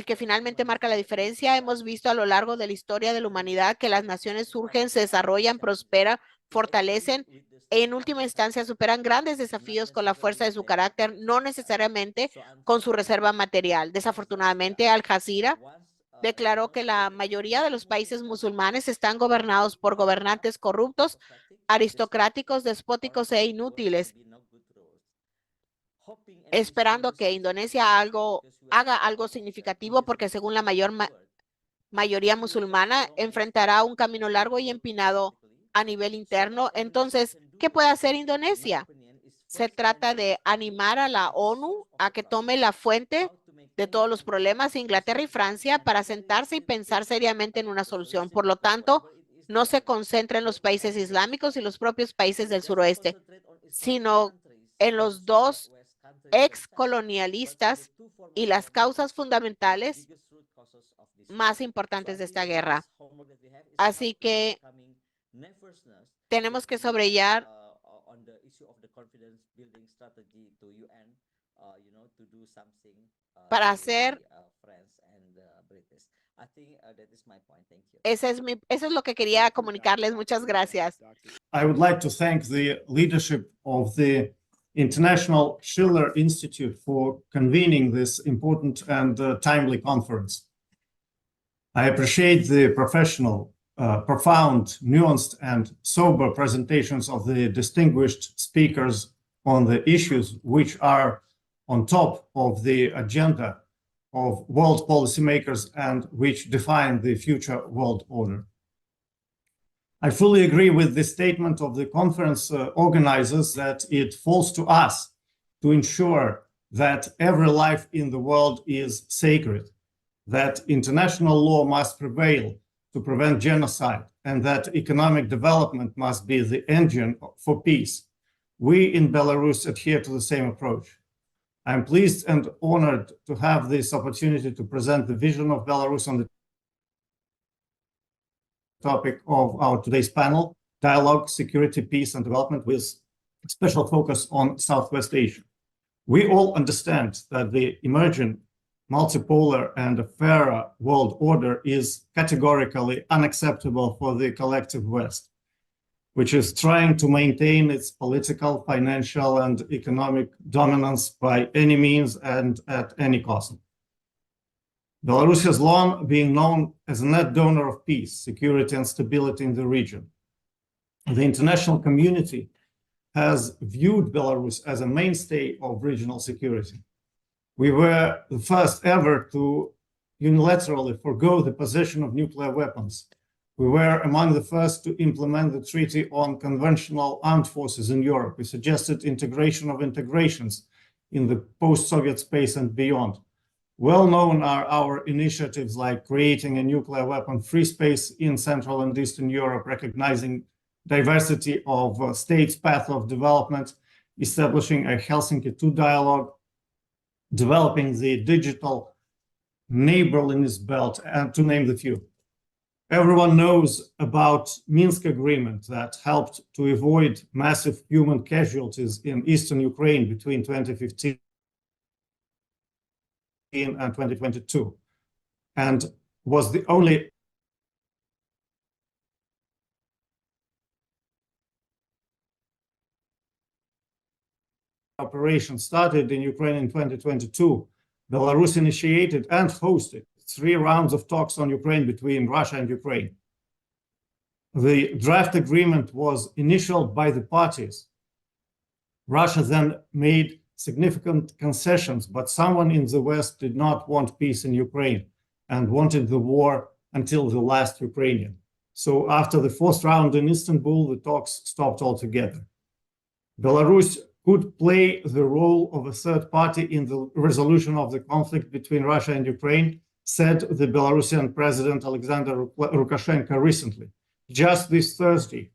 que finalmente marca la diferencia, hemos visto a lo largo de la historia de la humanidad que las naciones surgen, se desarrollan, prosperan, fortalecen e en última instancia superan grandes desafíos con la fuerza de su carácter, no necesariamente con su reserva material. Desafortunadamente, Al Jazeera declaró que la mayoría de los países musulmanes están gobernados por gobernantes corruptos, aristocráticos, despóticos e inútiles, esperando que Indonesia haga algo significativo porque según la mayoría musulmana enfrentará un camino largo y empinado a nivel interno. Entonces, ¿qué puede hacer Indonesia? Se trata de animar a la ONU a que tome la fuente de todos los problemas, Inglaterra y Francia, para sentarse y pensar seriamente en una solución. Por lo tanto, no se concentra en los países islámicos y los propios países del suroeste, sino en los dos excolonialistas y las causas fundamentales más importantes de esta guerra. Así que tenemos que sobrellevar para hacer Eso es lo que quería comunicarles. Muchas gracias. I would like to thank the leadership of the International Schiller Institute for convening this important and timely conference. I appreciate the professional, profound, nuanced, and sober presentations of the distinguished speakers on the issues which are on top of the agenda of world policymakers and which define the future world order. I fully agree with the statement of the conference organizers that it falls to us to ensure that every life in the world is sacred, that international law must prevail to prevent genocide, and that economic development must be the engine for peace. We in Belarus adhere to the same approach. I'm pleased and honored to have this opportunity to present the vision of Belarus on the topic of our today's panel, Dialogue, Security, Peace and Development, with special focus on Southwest Asia. We all understand that the emerging multipolar and a fairer world order is categorically unacceptable for the collective West, which is trying to maintain its political, financial, and economic dominance by any means and at any cost. Belarus has long been known as a net donor of peace, security, and stability in the region. The international community has viewed Belarus as a mainstay of regional security. We were the first ever to unilaterally forgo the possession of nuclear weapons. We were among the first to implement the Treaty on Conventional Armed Forces in Europe. We suggested integration of integrations in the post-Soviet space and beyond. Well known are our initiatives like creating a nuclear weapon-free space in Central and Eastern Europe, recognizing diversity of states' path of development, establishing a Helsinki II dialogue, developing the digital neighborliness belt, and to name the few. Everyone knows about Minsk Agreement that helped to avoid massive human casualties in eastern Ukraine between 2015 and 2022, and was the only operation started in Ukraine in 2022. Belarus initiated and hosted 3 rounds of talks on Ukraine between Russia and Ukraine. The draft agreement was initialed by the parties. Russia then made significant concessions, but someone in the West did not want peace in Ukraine and wanted the war until the last Ukrainian. So after the 4th round in Istanbul, the talks stopped altogether. Belarus could play the role of a third party in the resolution of the conflict between Russia and Ukraine, said the Belarusian President Alexander Lukashenko recently. Just this Thursday,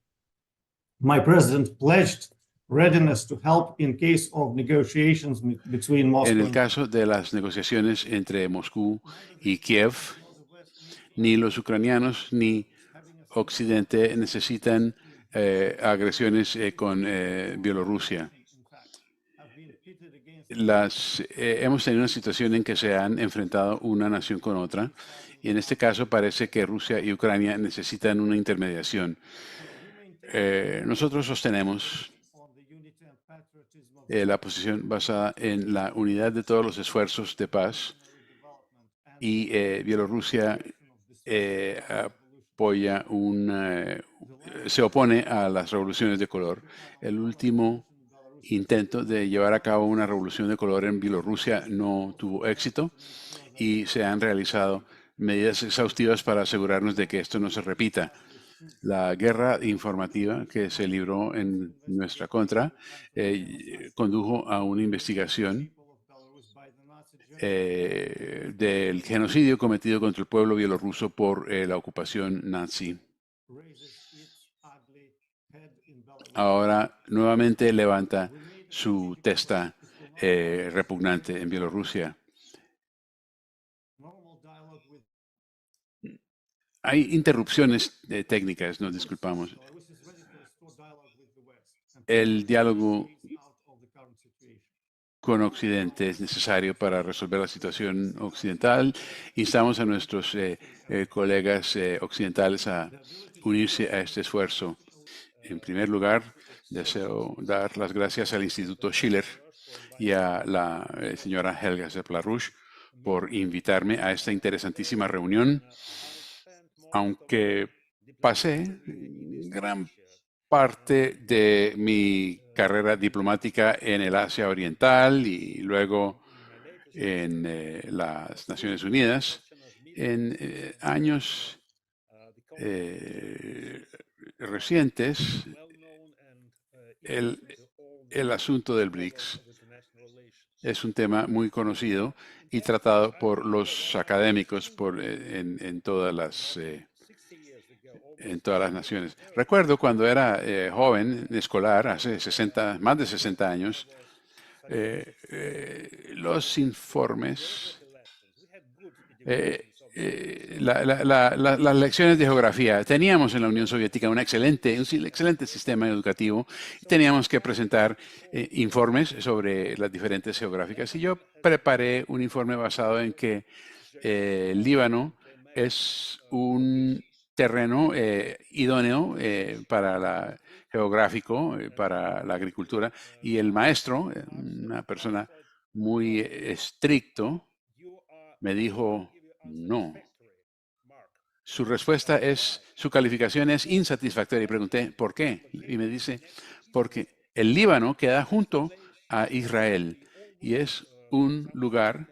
my president pledged readiness to help in case of negotiations between Moscow. En el caso de las negociaciones entre Moscú y Kiev, ni los ucranianos ni Occidente necesitan agresiones con Bielorrusia. Hemos tenido una situación en que se han enfrentado una nación con otra, y en este caso parece que Rusia y Ucrania necesitan una intermediación. Nosotros sostenemos la posición basada en la unidad de todos los esfuerzos de paz, y Bielorrusia se opone a las revoluciones de color. El último intento de llevar a cabo una revolución de color en Bielorrusia no tuvo éxito, y se han realizado medidas exhaustivas para asegurarnos de que esto no se repita. La guerra informativa que se libró en nuestra contra condujo a una investigación del genocidio cometido contra el pueblo bielorruso por la ocupación nazi. Ahora nuevamente levanta su testa repugnante en Bielorrusia. Hay interrupciones técnicas, nos disculpamos. El diálogo con Occidente es necesario para resolver la situación occidental. Instamos a nuestros colegas occidentales a unirse a este esfuerzo. En primer lugar, deseo dar las gracias al Instituto Schiller y a la señora Helga Sepp-LaRouche por invitarme a esta interesantísima reunión. Aunque pasé gran parte de mi carrera diplomática en el Asia Oriental y luego en las Naciones Unidas, en años recientes, el asunto del BRICS es un tema muy conocido y tratado por los académicos en todas las naciones. Recuerdo cuando era joven, escolar, hace más de 60 años, los informes, las lecciones de geografía. Teníamos en la Unión Soviética un excelente sistema educativo y teníamos que presentar informes sobre las diferentes geográficas. Y yo preparé un informe basado en que el Líbano es un terreno idóneo para geográfico, para la agricultura, y el maestro, una persona muy estricto, me dijo, no. Su calificación es insatisfactoria. Y pregunté, ¿por qué? Y me dice, porque el Líbano queda junto a Israel y es un lugar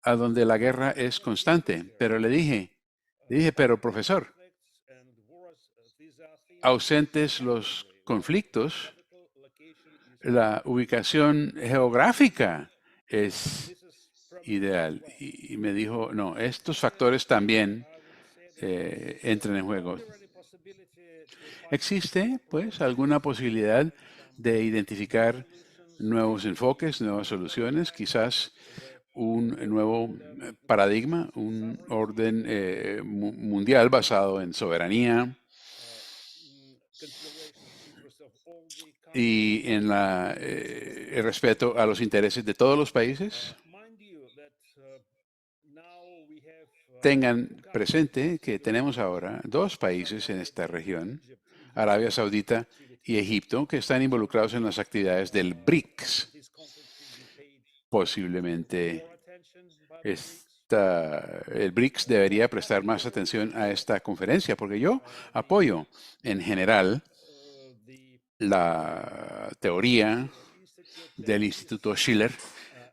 a donde la guerra es constante. Pero le dije, pero profesor, ausentes los conflictos, la ubicación geográfica es ideal. Y me dijo, no, estos factores también entran en juego. ¿Existe, pues, alguna posibilidad de identificar nuevos enfoques, nuevas soluciones, quizás un nuevo paradigma, un orden mundial basado en soberanía y en el respeto a los intereses de todos los países? Tengan presente que tenemos ahora dos países en esta región, Arabia Saudita y Egipto, que están involucrados en las actividades del BRICS. Posiblemente el BRICS debería prestar más atención a esta conferencia, porque yo apoyo en general la teoría del Instituto Schiller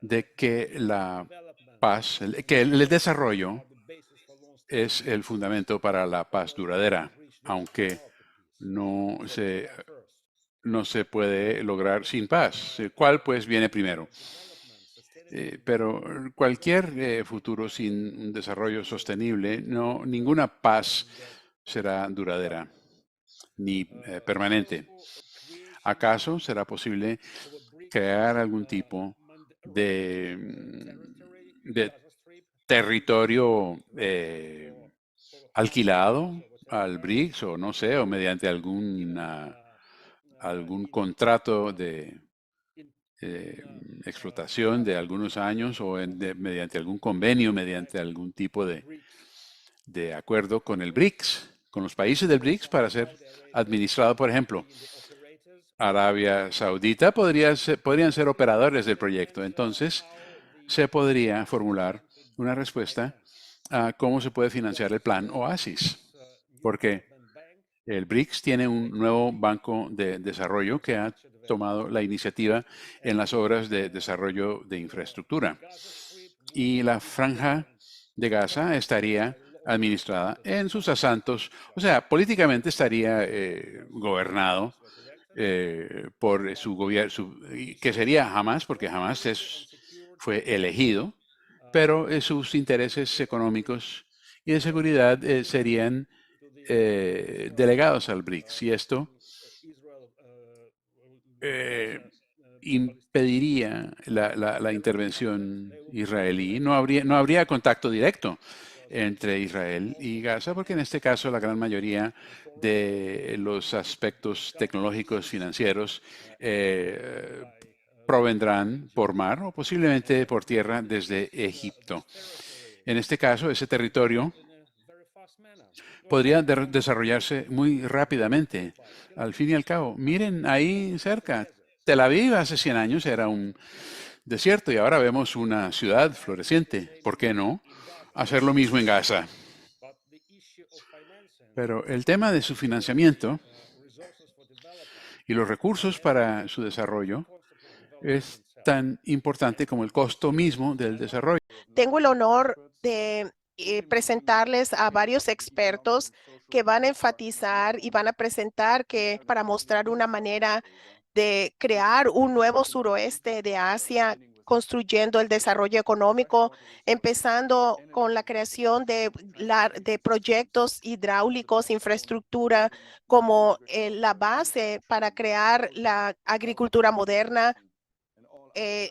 de que la paz, que el desarrollo es el fundamento para la paz duradera, aunque no se puede lograr sin paz. ¿Cuál pues viene primero? Pero cualquier futuro sin un desarrollo sostenible, ninguna paz será duradera ni permanente. ¿Acaso será posible crear algún tipo de territorio alquilado al BRICS o no sé, o mediante algún contrato de explotación de algunos años o mediante algún convenio, mediante algún tipo de acuerdo con el BRICS, con los países del BRICS para ser administrado, por ejemplo, Arabia Saudita podrían ser operadores del proyecto. Entonces, se podría formular una respuesta a cómo se puede financiar el plan Oasis, porque el BRICS tiene un nuevo banco de desarrollo que ha tomado la iniciativa en las obras de desarrollo de infraestructura. Y la franja de Gaza estaría administrada en sus asantos, o sea, políticamente estaría gobernado por su gobierno, que sería Hamas, porque Hamas fue elegido, pero sus intereses económicos y de seguridad serían delegados al BRICS. Y esto impediría la intervención israelí. No habría contacto directo entre Israel y Gaza, porque en este caso la gran mayoría de los aspectos tecnológicos financieros provendrán por mar o posiblemente por tierra desde Egipto. En este caso, ese territorio podría desarrollarse muy rápidamente. Al fin y al cabo, miren ahí cerca, Tel Aviv hace 100 años era un desierto y ahora vemos una ciudad floreciente. ¿Por qué no hacer lo mismo en Gaza? Pero el tema de su financiamiento y los recursos para su desarrollo es tan importante como el costo mismo del desarrollo. Tengo el honor de presentarles a varios expertos que van a enfatizar y van a presentar que para mostrar una manera de crear un nuevo suroeste de Asia, construyendo el desarrollo económico, empezando con la creación de proyectos hidráulicos, infraestructura como la base para crear la agricultura moderna,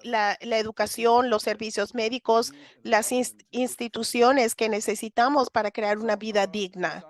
la educación, los servicios médicos, las instituciones que necesitamos para crear una vida digna.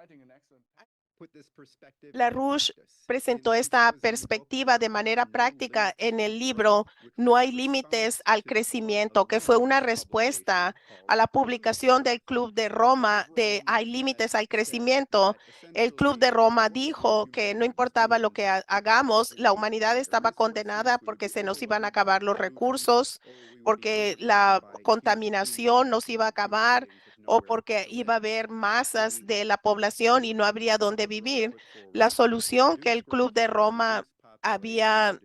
LaRouche presentó esta perspectiva de manera práctica en el libro No hay límites al crecimiento, que fue una respuesta a la publicación del Club de Roma de Hay límites al crecimiento. El Club de Roma dijo que no importaba lo que hagamos, la humanidad estaba condenada porque se nos iban a acabar los recursos, porque la contaminación nos iba a acabar, o porque iba a haber masas de la población y no habría dónde vivir. La solución que el Club de Roma había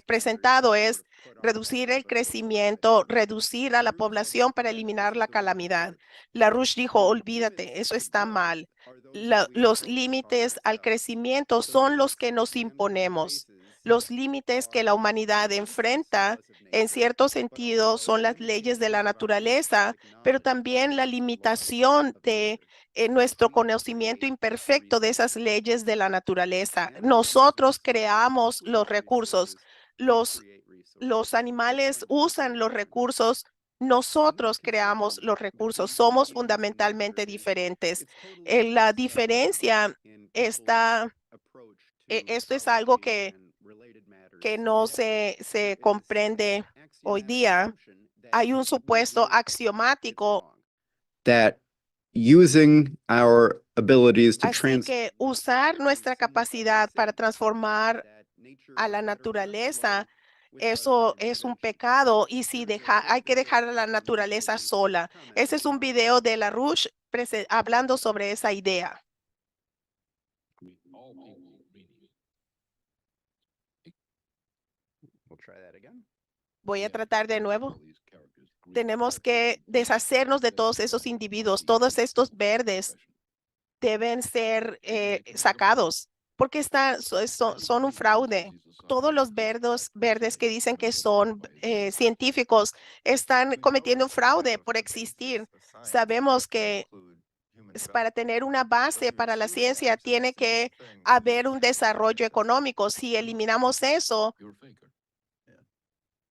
presentado es reducir el crecimiento, reducir a la población para eliminar la calamidad. LaRouche dijo, olvídate, eso está mal. Los límites al crecimiento son los que nos imponemos. Los límites que la humanidad enfrenta, en cierto sentido, son las leyes de la naturaleza, pero también la limitación de nuestro conocimiento imperfecto de esas leyes de la naturaleza. Nosotros creamos los recursos. Los animales usan los recursos. Nosotros creamos los recursos. Somos fundamentalmente diferentes. La diferencia está, esto es algo que no se comprende hoy día. Hay un supuesto axiomático. That using our abilities to Así que usar nuestra capacidad para transformar a la naturaleza, eso es un pecado, y si hay que dejar a la naturaleza sola. Ese es un video de LaRouche hablando sobre esa idea. Voy a tratar de nuevo. Tenemos que deshacernos de todos esos individuos. Todos estos verdes deben ser sacados porque son un fraude. Todos los verdes que dicen que son científicos están cometiendo un fraude por existir. Sabemos que para tener una base para la ciencia tiene que haber un desarrollo económico. Si eliminamos eso,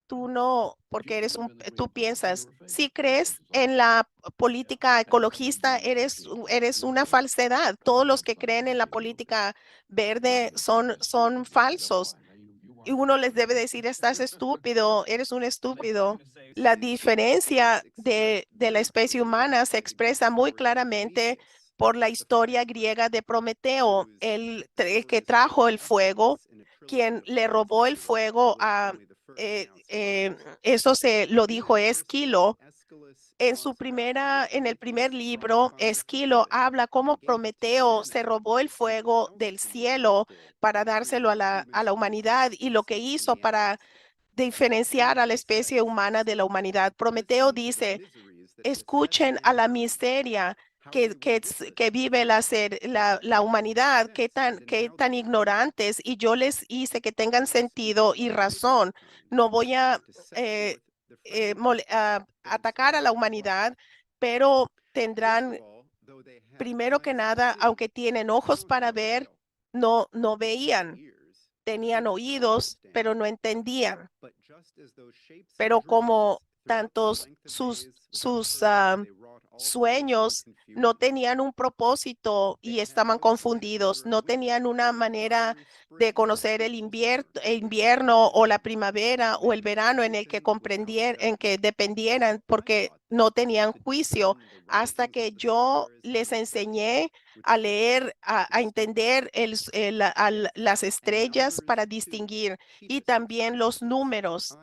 tú no, porque tú piensas, si crees en la política ecologista, eres una falsedad. Todos los que creen en la política verde son falsos. Y uno les debe decir, estás estúpido, eres un estúpido. La diferencia de la especie humana se expresa muy claramente por la historia griega de Prometeo, el que trajo el fuego, quien le robó el fuego a eso se lo dijo Esquilo. En el primer libro, Esquilo habla cómo Prometeo se robó el fuego del cielo para dárselo a la humanidad y lo que hizo para diferenciar a la especie humana de la humanidad. Prometeo dice, escuchen a la miseria que vive la humanidad, qué tan ignorantes, y yo les hice que tengan sentido y razón. No voy a atacar a la humanidad, pero tendrán, primero que nada, aunque tienen ojos para ver, no veían. Tenían oídos, pero no entendían. Pero como tantos sus sueños no tenían un propósito y estaban confundidos, no tenían una manera de conocer el invierno o la primavera o el verano en el que en que dependieran porque no tenían juicio hasta que yo les enseñé a leer, a entender las estrellas para distinguir y también los números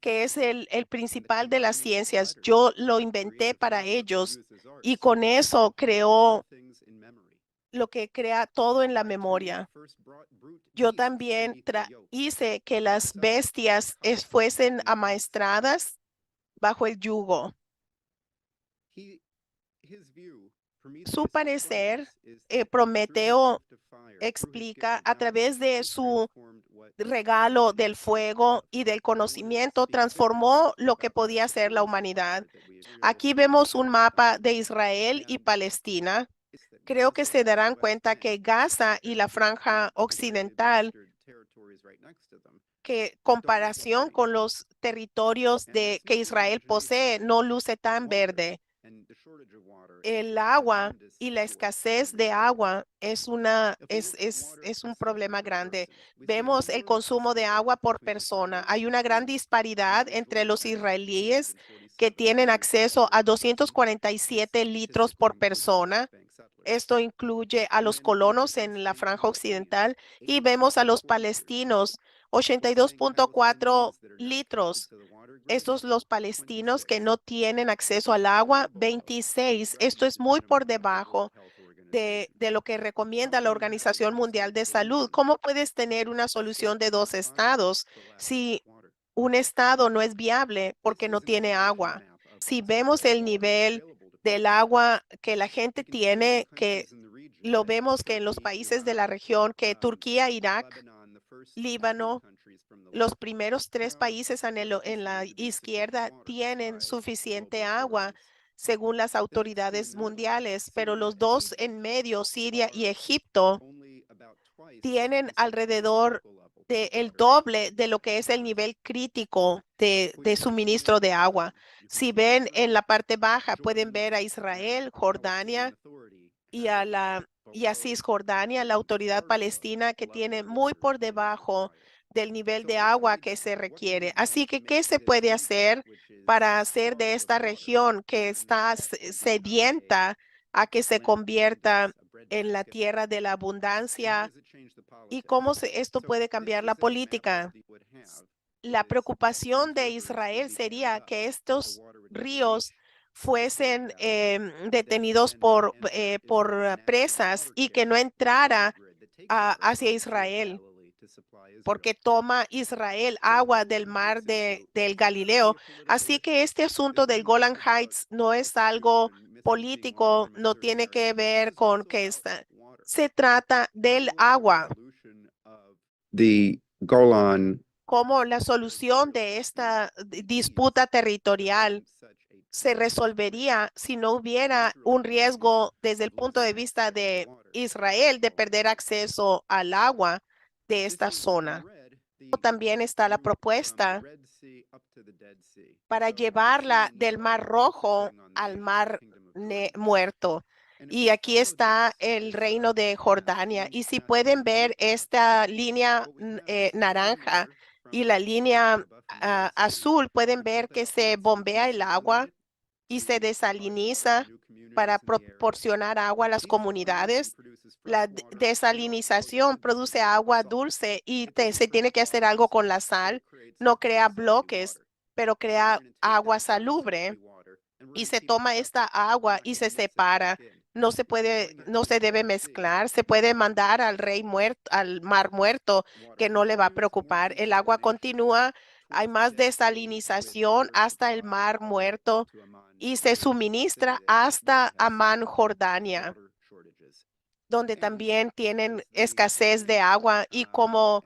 que es el principal de las ciencias. Yo lo inventé para ellos y con eso creó lo que crea todo en la memoria. Yo también hice que las bestias fuesen amaestradas bajo el yugo. Su parecer, Prometeo explica a través de su regalo del fuego y del conocimiento, transformó lo que podía ser la humanidad. Aquí vemos un mapa de Israel y Palestina. Creo que se darán cuenta que Gaza y la franja occidental, que comparación con los territorios que Israel posee, no luce tan verde. El agua y la escasez de agua es un problema grande. Vemos el consumo de agua por persona. Hay una gran disparidad entre los israelíes que tienen acceso a 247 litros por persona. Esto incluye a los colonos en la franja occidental y vemos a los palestinos 82.4 litros. Estos los palestinos que no tienen acceso al agua, 26. Esto es muy por debajo de lo que recomienda la Organización Mundial de Salud. ¿Cómo puedes tener una solución de 2 estados si un estado no es viable porque no tiene agua? Si vemos el nivel del agua que la gente tiene, que lo vemos que en los países de la región, que Turquía, Irak, Líbano, los primeros 3 países en la izquierda tienen suficiente agua según las autoridades mundiales, pero los 2 en medio, Siria y Egipto, tienen alrededor del doble de lo que es el nivel crítico de suministro de agua. Si ven en la parte baja, pueden ver a Israel, Jordania y a Cisjordania, la autoridad palestina, que tiene muy por debajo del nivel de agua que se requiere. Así que, ¿qué se puede hacer para hacer de esta región que está sedienta a que se convierta en la tierra de la abundancia? ¿Y cómo esto puede cambiar la política? La preocupación de Israel sería que estos ríos fuesen detenidos por presas y que no entrara hacia Israel, porque toma Israel agua del mar del Galileo. Así que este asunto del Golan Heights no es algo político, no tiene que ver con se trata del agua. The Golan Cómo la solución de esta disputa territorial se resolvería si no hubiera un riesgo desde el punto de vista de Israel de perder acceso al agua de esta zona. También está la propuesta para llevarla del Mar Rojo al Mar Muerto. Y aquí está el reino de Jordania. Y si pueden ver esta línea naranja y la línea azul, pueden ver que se bombea el agua y se desaliniza para proporcionar agua a las comunidades. La desalinización produce agua dulce y se tiene que hacer algo con la sal. No crea bloques, pero crea agua salubre. Y se toma esta agua y se separa. No se debe mezclar. Se puede mandar al rey muerto, al mar muerto, que no le va a preocupar. El agua continúa. Hay más desalinización hasta el mar muerto y se suministra hasta Amán, Jordania, donde también tienen escasez de agua, y como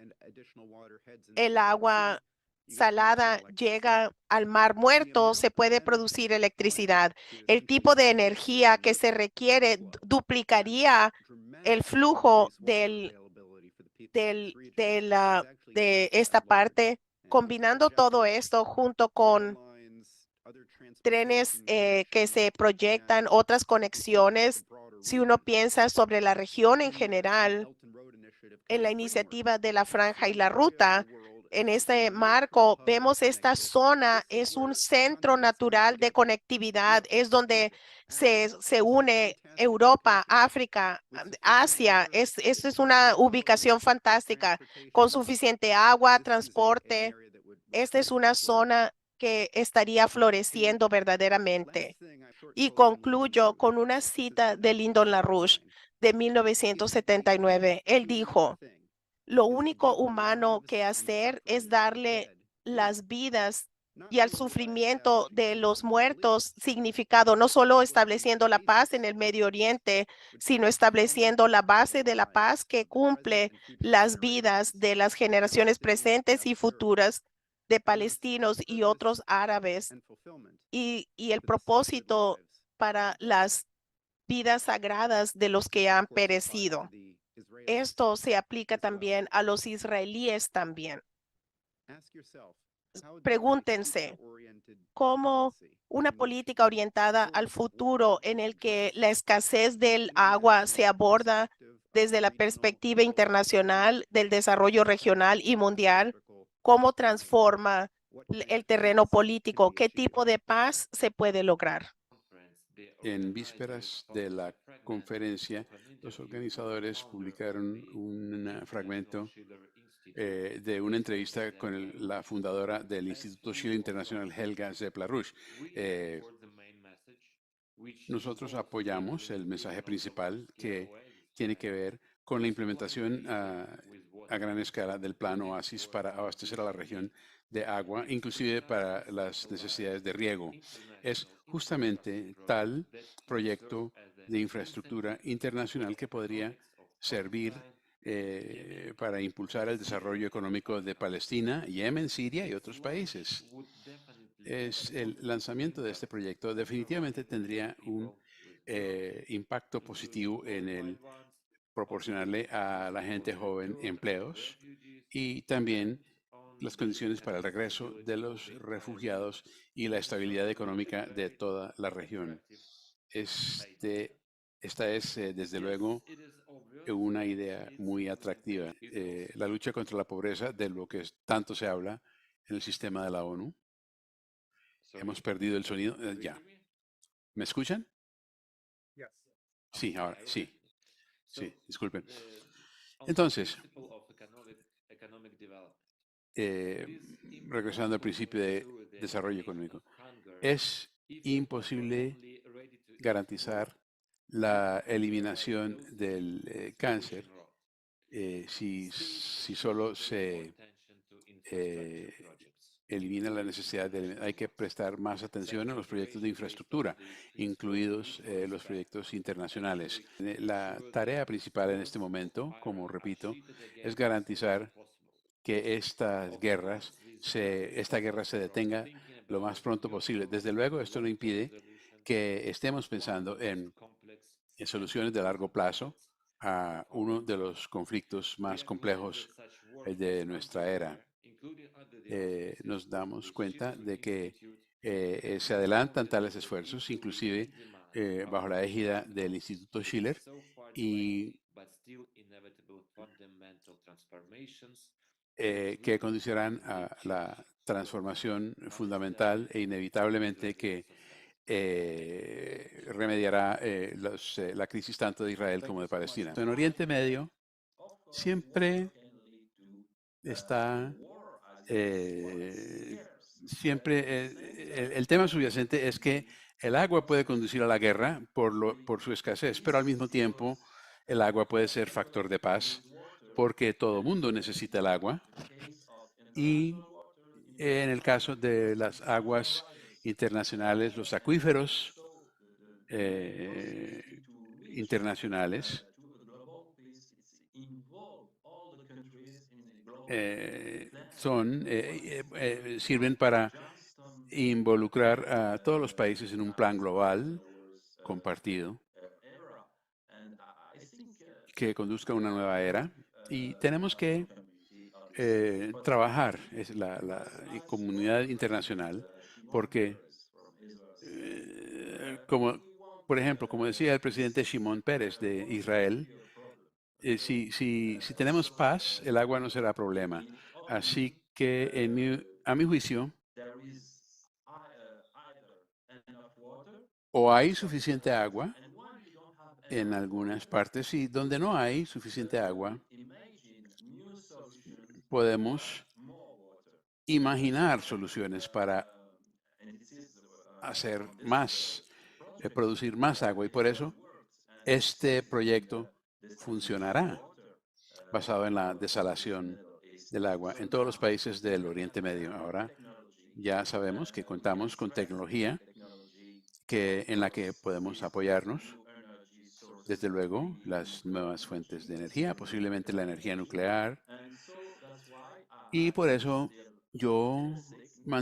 el agua salada llega al mar muerto, se puede producir electricidad. El tipo de energía que se requiere duplicaría el flujo de esta parte. Combinando todo esto junto con trenes que se proyectan, otras conexiones. Si uno piensa sobre la región en general, en la iniciativa de la Franja y la Ruta, en este marco, vemos esta zona es un centro natural de conectividad, es donde se une Europa, África, Asia. Esta es una ubicación fantástica, con suficiente agua, transporte. Esta es una zona que estaría floreciendo verdaderamente. Y concluyo con una cita de Lyndon LaRouche de 1979. Él dijo: lo único humano que hacer es darle las vidas y al sufrimiento de los muertos significado, no solo estableciendo la paz en el Medio Oriente, sino estableciendo la base de la paz que cumple las vidas de las generaciones presentes y futuras de palestinos y otros árabes, y el propósito para las vidas sagradas de los que han perecido. Esto se aplica también a los israelíes también. Pregúntense, ¿cómo una política orientada al futuro en el que la escasez del agua se aborda desde la perspectiva internacional del desarrollo regional y mundial, cómo transforma el terreno político? ¿Qué tipo de paz se puede lograr? En vísperas de la conferencia, los organizadores publicaron un fragmento de una entrevista con la fundadora del Instituto Schiller Internacional, Helga Zepp-LaRouche. Nosotros apoyamos el mensaje principal que tiene que ver con la implementación a gran escala del plan Oasis para abastecer a la región de agua, inclusive para las necesidades de riego. Es justamente tal proyecto de infraestructura internacional que podría servir para impulsar el desarrollo económico de Palestina, Yemen, Siria y otros países. El lanzamiento de este proyecto definitivamente tendría un impacto positivo en el proporcionarle a la gente joven empleos y también las condiciones para el regreso de los refugiados y la estabilidad económica de toda la región. Esta es, desde luego, una idea muy atractiva. La lucha contra la pobreza, de lo que tanto se habla en el sistema de la ONU. Hemos perdido el sonido. Ya. ¿Me escuchan? Sí, ahora sí. Sí, disculpen. Entonces, regresando al principio de desarrollo económico, es imposible garantizar la eliminación del cáncer si solo se elimina la necesidad hay que prestar más atención a los proyectos de infraestructura, incluidos los proyectos internacionales. La tarea principal en este momento, como repito, es garantizar que esta guerra se detenga lo más pronto posible. Desde luego, esto no impide que estemos pensando en soluciones de largo plazo a uno de los conflictos más complejos de nuestra era. Nos damos cuenta de que se adelantan tales esfuerzos, inclusive bajo la égida del Instituto Schiller, y que conducirán a la transformación fundamental e inevitablemente que remediará la crisis tanto de Israel como de Palestina. En Oriente Medio siempre está el tema subyacente es que el agua puede conducir a la guerra por su escasez, pero al mismo tiempo el agua puede ser factor de paz porque todo mundo necesita el agua. Y en el caso de las aguas internacionales, los acuíferos internacionales sirven para involucrar a todos los países en un plan global compartido que conduzca a una nueva era. Y tenemos que trabajar la comunidad internacional porque por ejemplo, como decía el presidente Shimon Peres de Israel, si tenemos paz, el agua no será problema. Así que a mi juicio, o hay suficiente agua en algunas partes y donde no hay suficiente agua, podemos imaginar soluciones para hacer más, producir más agua. Y por eso este proyecto funcionará basado en la desalación del agua en todos los países del Oriente Medio. Ahora ya sabemos que contamos con tecnología en la que podemos apoyarnos. Desde luego, las nuevas fuentes de energía, posiblemente la energía nuclear. Y por eso yo me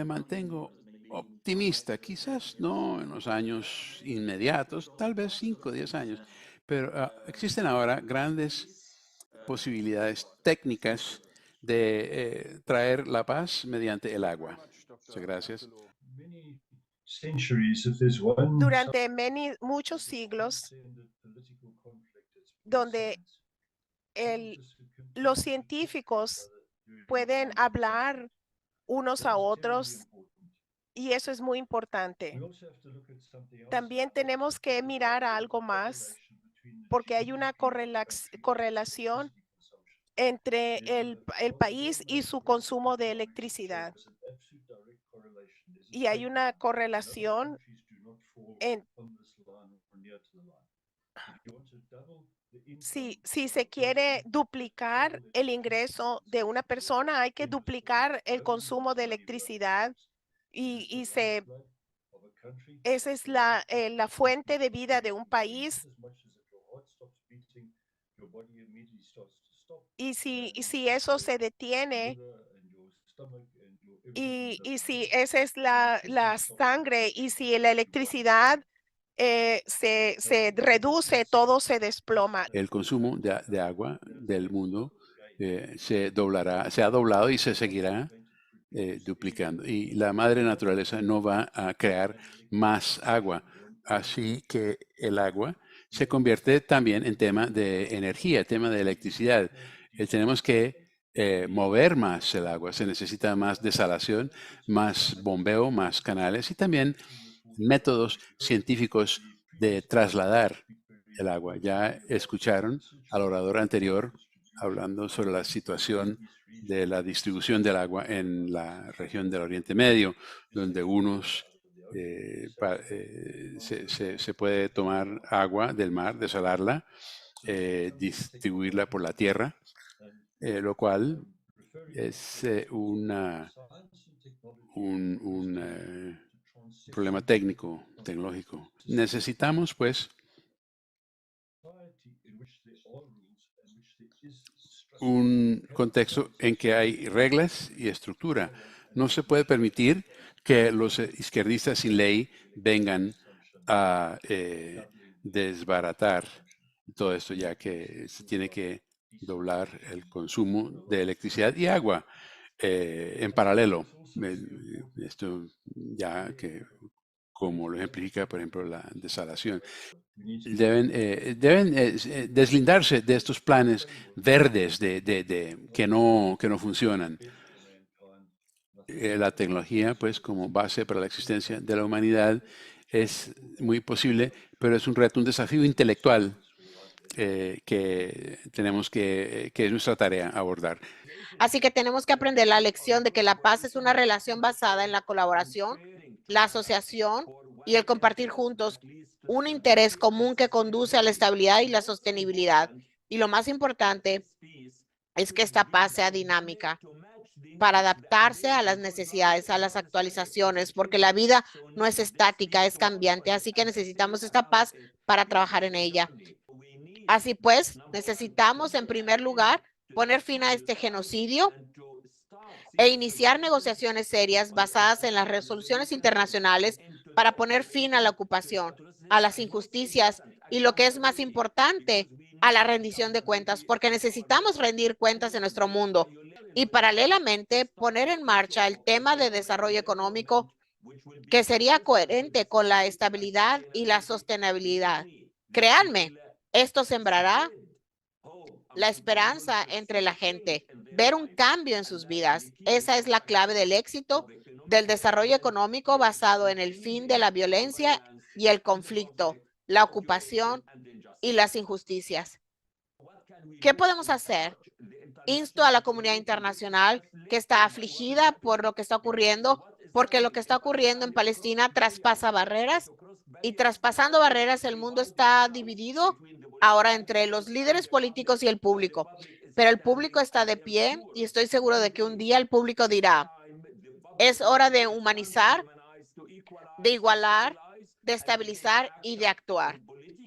mantengo optimista, quizás no en los años inmediatos, tal vez 5 o 10 años, pero existen ahora grandes posibilidades técnicas de traer la paz mediante el agua. Muchas gracias. Durante muchos siglos, donde los científicos pueden hablar unos a otros, y eso es muy importante. También tenemos que mirar a algo más, porque hay una correlación entre el país y su consumo de electricidad. Y hay una correlación si se quiere duplicar el ingreso de una persona, hay que duplicar el consumo de electricidad esa es la fuente de vida de un país. Y si eso se detiene, y si esa es la sangre, y si la electricidad se reduce, todo se desploma. El consumo de agua del mundo se ha doblado y se seguirá duplicando. Y la madre naturaleza no va a crear más agua. Así que el agua se convierte también en tema de energía, tema de electricidad. Tenemos que mover más el agua. Se necesita más desalación, más bombeo, más canales y también métodos científicos de trasladar el agua. Ya escucharon al orador anterior hablando sobre la situación de la distribución del agua en la región del Oriente Medio, donde se puede tomar agua del mar, desalarla, distribuirla por la tierra, lo cual es un problema tecnológico. Necesitamos, pues, un contexto en que hay reglas y estructura. No se puede permitir que los izquierdistas sin ley vengan a desbaratar todo esto, ya que se tiene que doblar el consumo de electricidad y agua en paralelo. Esto ya que, como lo ejemplifica, por ejemplo, la desalación. Deben deslindarse de estos planes verdes que no funcionan. La tecnología, pues, como base para la existencia de la humanidad es muy posible, pero es un reto, un desafío intelectual que es nuestra tarea abordar. Así que tenemos que aprender la lección de que la paz es una relación basada en la colaboración, la asociación y el compartir juntos un interés común que conduce a la estabilidad y la sostenibilidad. Y lo más importante es que esta paz sea dinámica para adaptarse a las necesidades, a las actualizaciones, porque la vida no es estática, es cambiante. Así que necesitamos esta paz para trabajar en ella. Así pues, necesitamos en primer lugar poner fin a este genocidio e iniciar negociaciones serias basadas en las resoluciones internacionales para poner fin a la ocupación, a las injusticias y, lo que es más importante, a la rendición de cuentas, porque necesitamos rendir cuentas en nuestro mundo y paralelamente poner en marcha el tema de desarrollo económico que sería coherente con la estabilidad y la sostenibilidad. Créanme, esto sembrará la esperanza entre la gente, ver un cambio en sus vidas. Esa es la clave del éxito del desarrollo económico basado en el fin de la violencia y el conflicto, la ocupación y las injusticias. ¿Qué podemos hacer? Insto a la comunidad internacional que está afligida por lo que está ocurriendo, porque lo que está ocurriendo en Palestina traspasa barreras y traspasando barreras el mundo está dividido ahora entre los líderes políticos y el público. Pero el público está de pie y estoy seguro de que un día el público dirá, es hora de humanizar, de igualar, de estabilizar y de actuar.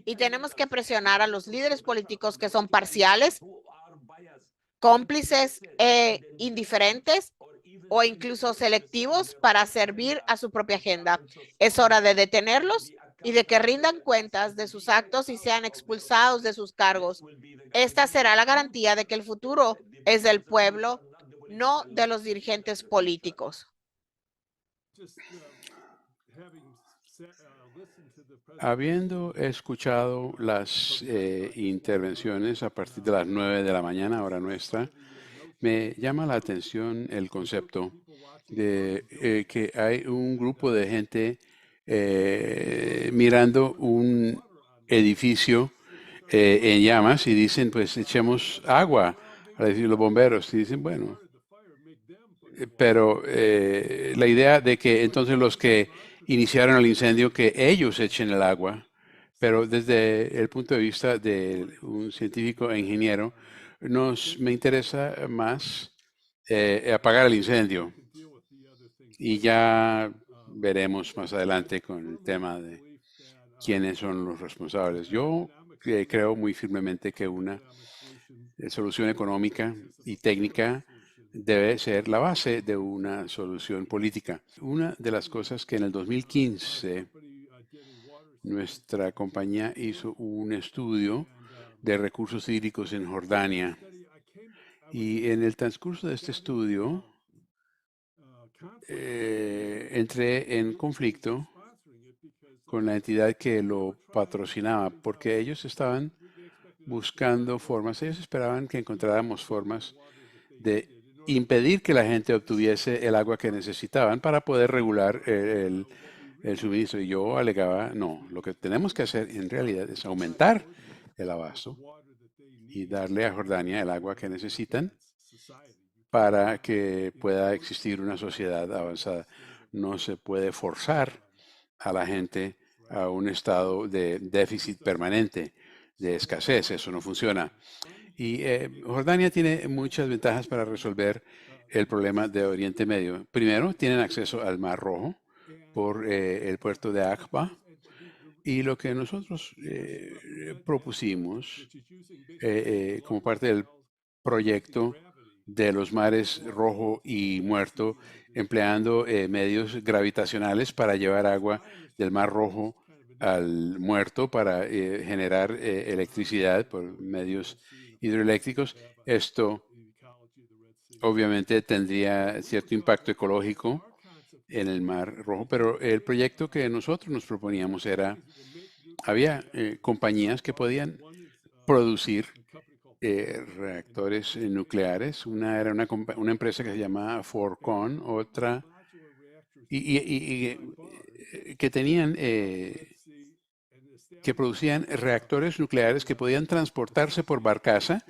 Y tenemos que presionar a los líderes políticos que son parciales, cómplices e indiferentes o incluso selectivos para servir a su propia agenda. Es hora de detenerlos y de que rindan cuentas de sus actos y sean expulsados de sus cargos. Esta será la garantía de que el futuro es del pueblo, no de los dirigentes políticos. Habiendo escuchado las intervenciones a partir de las 9 de la mañana, hora nuestra, me llama la atención el concepto de que hay un grupo de gente mirando un edificio en llamas y dicen, pues echemos agua, a decir los bomberos, y dicen, bueno, pero la idea de que entonces los que iniciaron el incendio, que ellos echen el agua, pero desde el punto de vista de un científico e ingeniero, me interesa más apagar el incendio. Y ya veremos más adelante con el tema de quiénes son los responsables. Yo creo muy firmemente que una solución económica y técnica debe ser la base de una solución política. Una de las cosas que en el 2015 nuestra compañía hizo un estudio de recursos hídricos en Jordania y en el transcurso de este estudio entré en conflicto con la entidad que lo patrocinaba porque ellos estaban buscando formas, ellos esperaban que encontráramos formas de impedir que la gente obtuviese el agua que necesitaban para poder regular el suministro. Y yo alegaba, no, lo que tenemos que hacer en realidad es aumentar el abasto y darle a Jordania el agua que necesitan para que pueda existir una sociedad avanzada. No se puede forzar a la gente a un estado de déficit permanente, de escasez. Eso no funciona. Y Jordania tiene muchas ventajas para resolver el problema de Oriente Medio. Primero, tienen acceso al Mar Rojo por el puerto de Aqaba. Y lo que nosotros propusimos como parte del proyecto de los mares Rojo y Muerto, empleando medios gravitacionales para llevar agua del Mar Rojo al Muerto para generar electricidad por medios hidroeléctricos. Esto obviamente tendría cierto impacto ecológico en el Mar Rojo, pero el proyecto que nosotros nos proponíamos había compañías que podían producir reactores nucleares. Una era una empresa que se llamaba Forcon, otra, que tenían, que producían reactores nucleares que podían transportarse por barcaza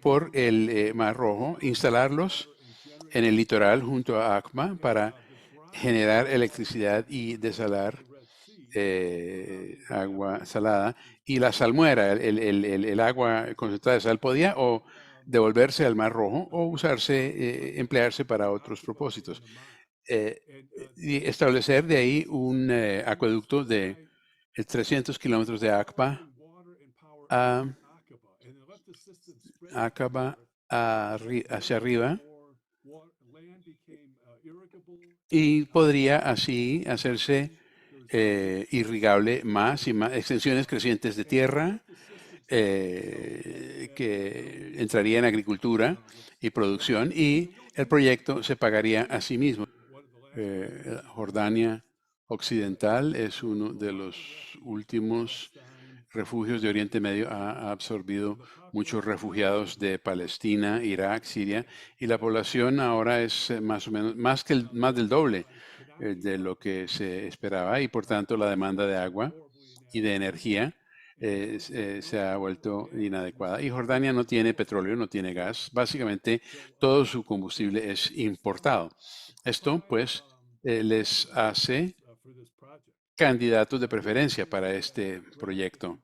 por el Mar Rojo, instalarlos en el litoral junto a Aqaba para generar electricidad y desalar agua salada, y la salmuera, el agua concentrada de sal, podía o devolverse al Mar Rojo o usarse, emplearse para otros propósitos. Y establecer de ahí un acueducto de 300 kilómetros de Aqaba hacia arriba, y podría así hacerse irrigable más y más, extensiones crecientes de tierra que entraría en agricultura y producción, y el proyecto se pagaría a sí mismo. Jordania Occidental es uno de los últimos refugios de Oriente Medio. Ha absorbido muchos refugiados de Palestina, Irak, Siria, y la población ahora es más o menos más del doble de lo que se esperaba, y por tanto la demanda de agua y de energía se ha vuelto inadecuada. Y Jordania no tiene petróleo, no tiene gas. Básicamente todo su combustible es importado. Esto pues les hace candidatos de preferencia para este proyecto.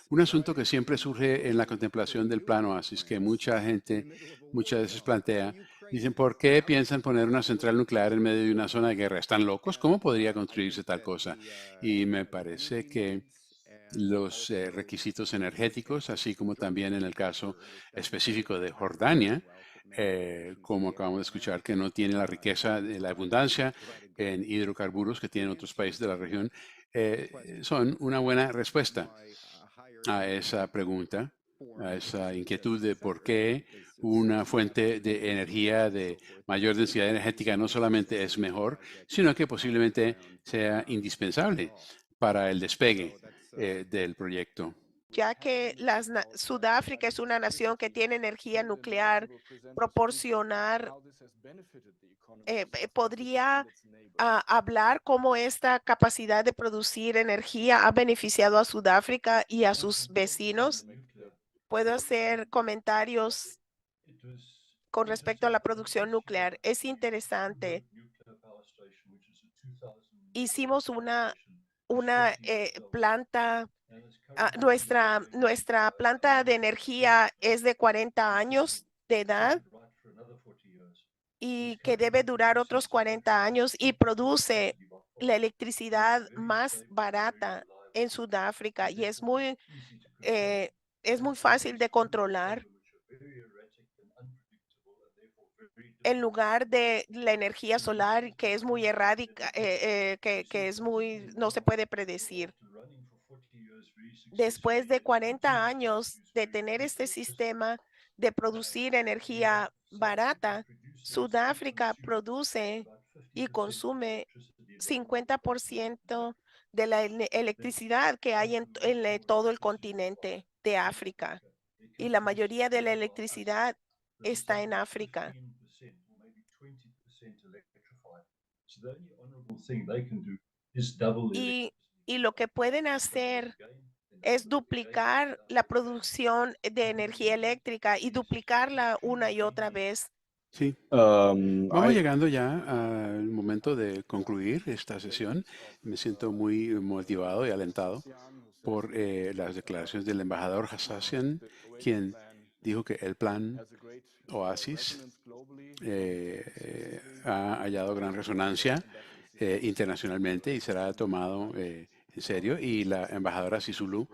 Un asunto que siempre surge en la contemplación del Plan Oasis, que mucha gente muchas veces plantea, dicen, ¿por qué piensan poner una central nuclear en medio de una zona de guerra? ¿Están locos? ¿Cómo podría construirse tal cosa? Y me parece que los requisitos energéticos, así como también en el caso específico de Jordania, como acabamos de escuchar, que no tiene la riqueza, la abundancia en hidrocarburos que tienen otros países de la región, son una buena respuesta a esa pregunta, a esa inquietud de por qué una fuente de energía de mayor densidad energética no solamente es mejor, sino que posiblemente sea indispensable para el despegue del proyecto. Ya que Sudáfrica es una nación que tiene energía nuclear, proporcionar, podría hablar cómo esta capacidad de producir energía ha beneficiado a Sudáfrica y a sus vecinos. Puedo hacer comentarios con respecto a la producción nuclear. Es interesante. Hicimos una planta. Nuestra planta de energía es de 40 años de edad y que debe durar otros 40 años y produce la electricidad más barata en Sudáfrica y es muy fácil de controlar en lugar de la energía solar que es muy errática, que es muy, no se puede predecir. Después de 40 años de tener este sistema de producir energía barata, Sudáfrica produce y consume 50% de la electricidad que hay en todo el continente de África. Y la mayoría de la electricidad está en África. Y lo que pueden hacer es duplicar la producción de energía eléctrica y duplicarla una y otra vez. Sí. Vamos llegando ya al momento de concluir esta sesión. Me siento muy motivado y alentado por las declaraciones del embajador Hassasian, quien dijo que el plan Oasis ha hallado gran resonancia internacionalmente y será tomado en serio. Y la embajadora Sisulu,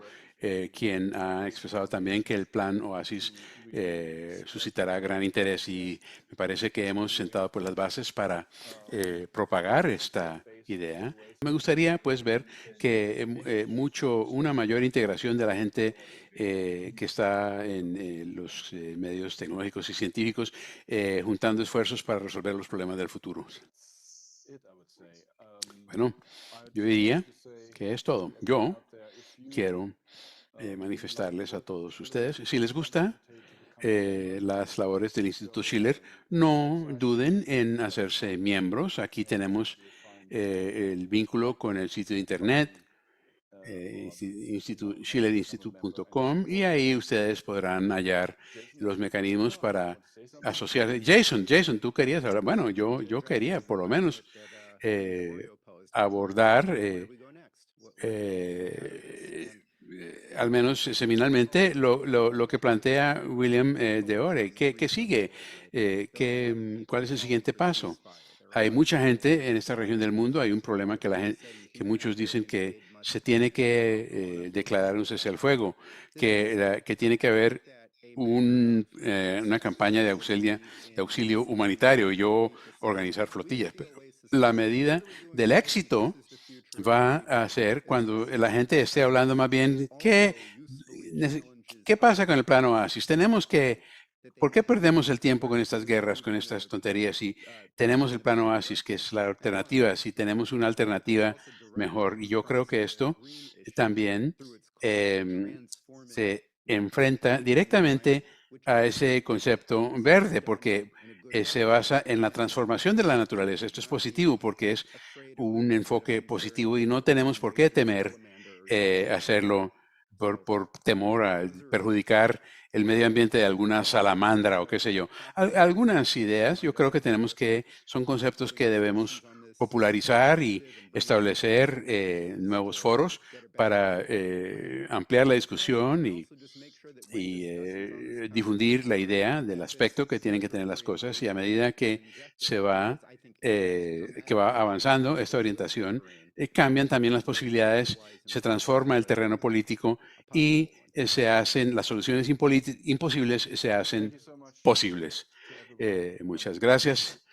quien ha expresado también que el plan Oasis suscitará gran interés, y me parece que hemos sentado pues las bases para propagar esta idea. Me gustaría pues ver que una mayor integración de la gente que está en los medios tecnológicos y científicos, juntando esfuerzos para resolver los problemas del futuro. Bueno, yo diría que es todo. Yo quiero manifestarles a todos ustedes, si les gusta las labores del Instituto Schiller, no duden en hacerse miembros. Aquí tenemos el vínculo con el sitio de internet, schillerinstitute.com, y ahí ustedes podrán hallar los mecanismos para asociarse. Jason, tú querías hablar. Bueno, yo quería por lo menos abordar al menos seminalmente lo que plantea William de Ore. ¿Qué sigue? ¿Cuál es el siguiente paso? Hay mucha gente en esta región del mundo. Hay un problema que muchos dicen que se tiene que declarar un cese al fuego, que tiene que haber una campaña de auxilio humanitario y yo organizar flotillas. Pero la medida del éxito va a ser cuando la gente esté hablando más bien, ¿qué pasa con el plan Oasis? Tenemos que ¿Por qué perdemos el tiempo con estas guerras, con estas tonterías? Si tenemos el plan Oasis, que es la alternativa, si tenemos una alternativa mejor. Y yo creo que esto también se enfrenta directamente a ese concepto verde, porque se basa en la transformación de la naturaleza. Esto es positivo porque es un enfoque positivo y no tenemos por qué temer hacerlo por temor a perjudicar el medio ambiente de alguna salamandra o qué sé yo. Algunas ideas yo creo que son conceptos que debemos popularizar y establecer nuevos foros para ampliar la discusión y difundir la idea del aspecto que tienen que tener las cosas, y a medida que que va avanzando esta orientación, cambian también las posibilidades, se transforma el terreno político y se hacen las soluciones imposibles, se hacen posibles. Muchas gracias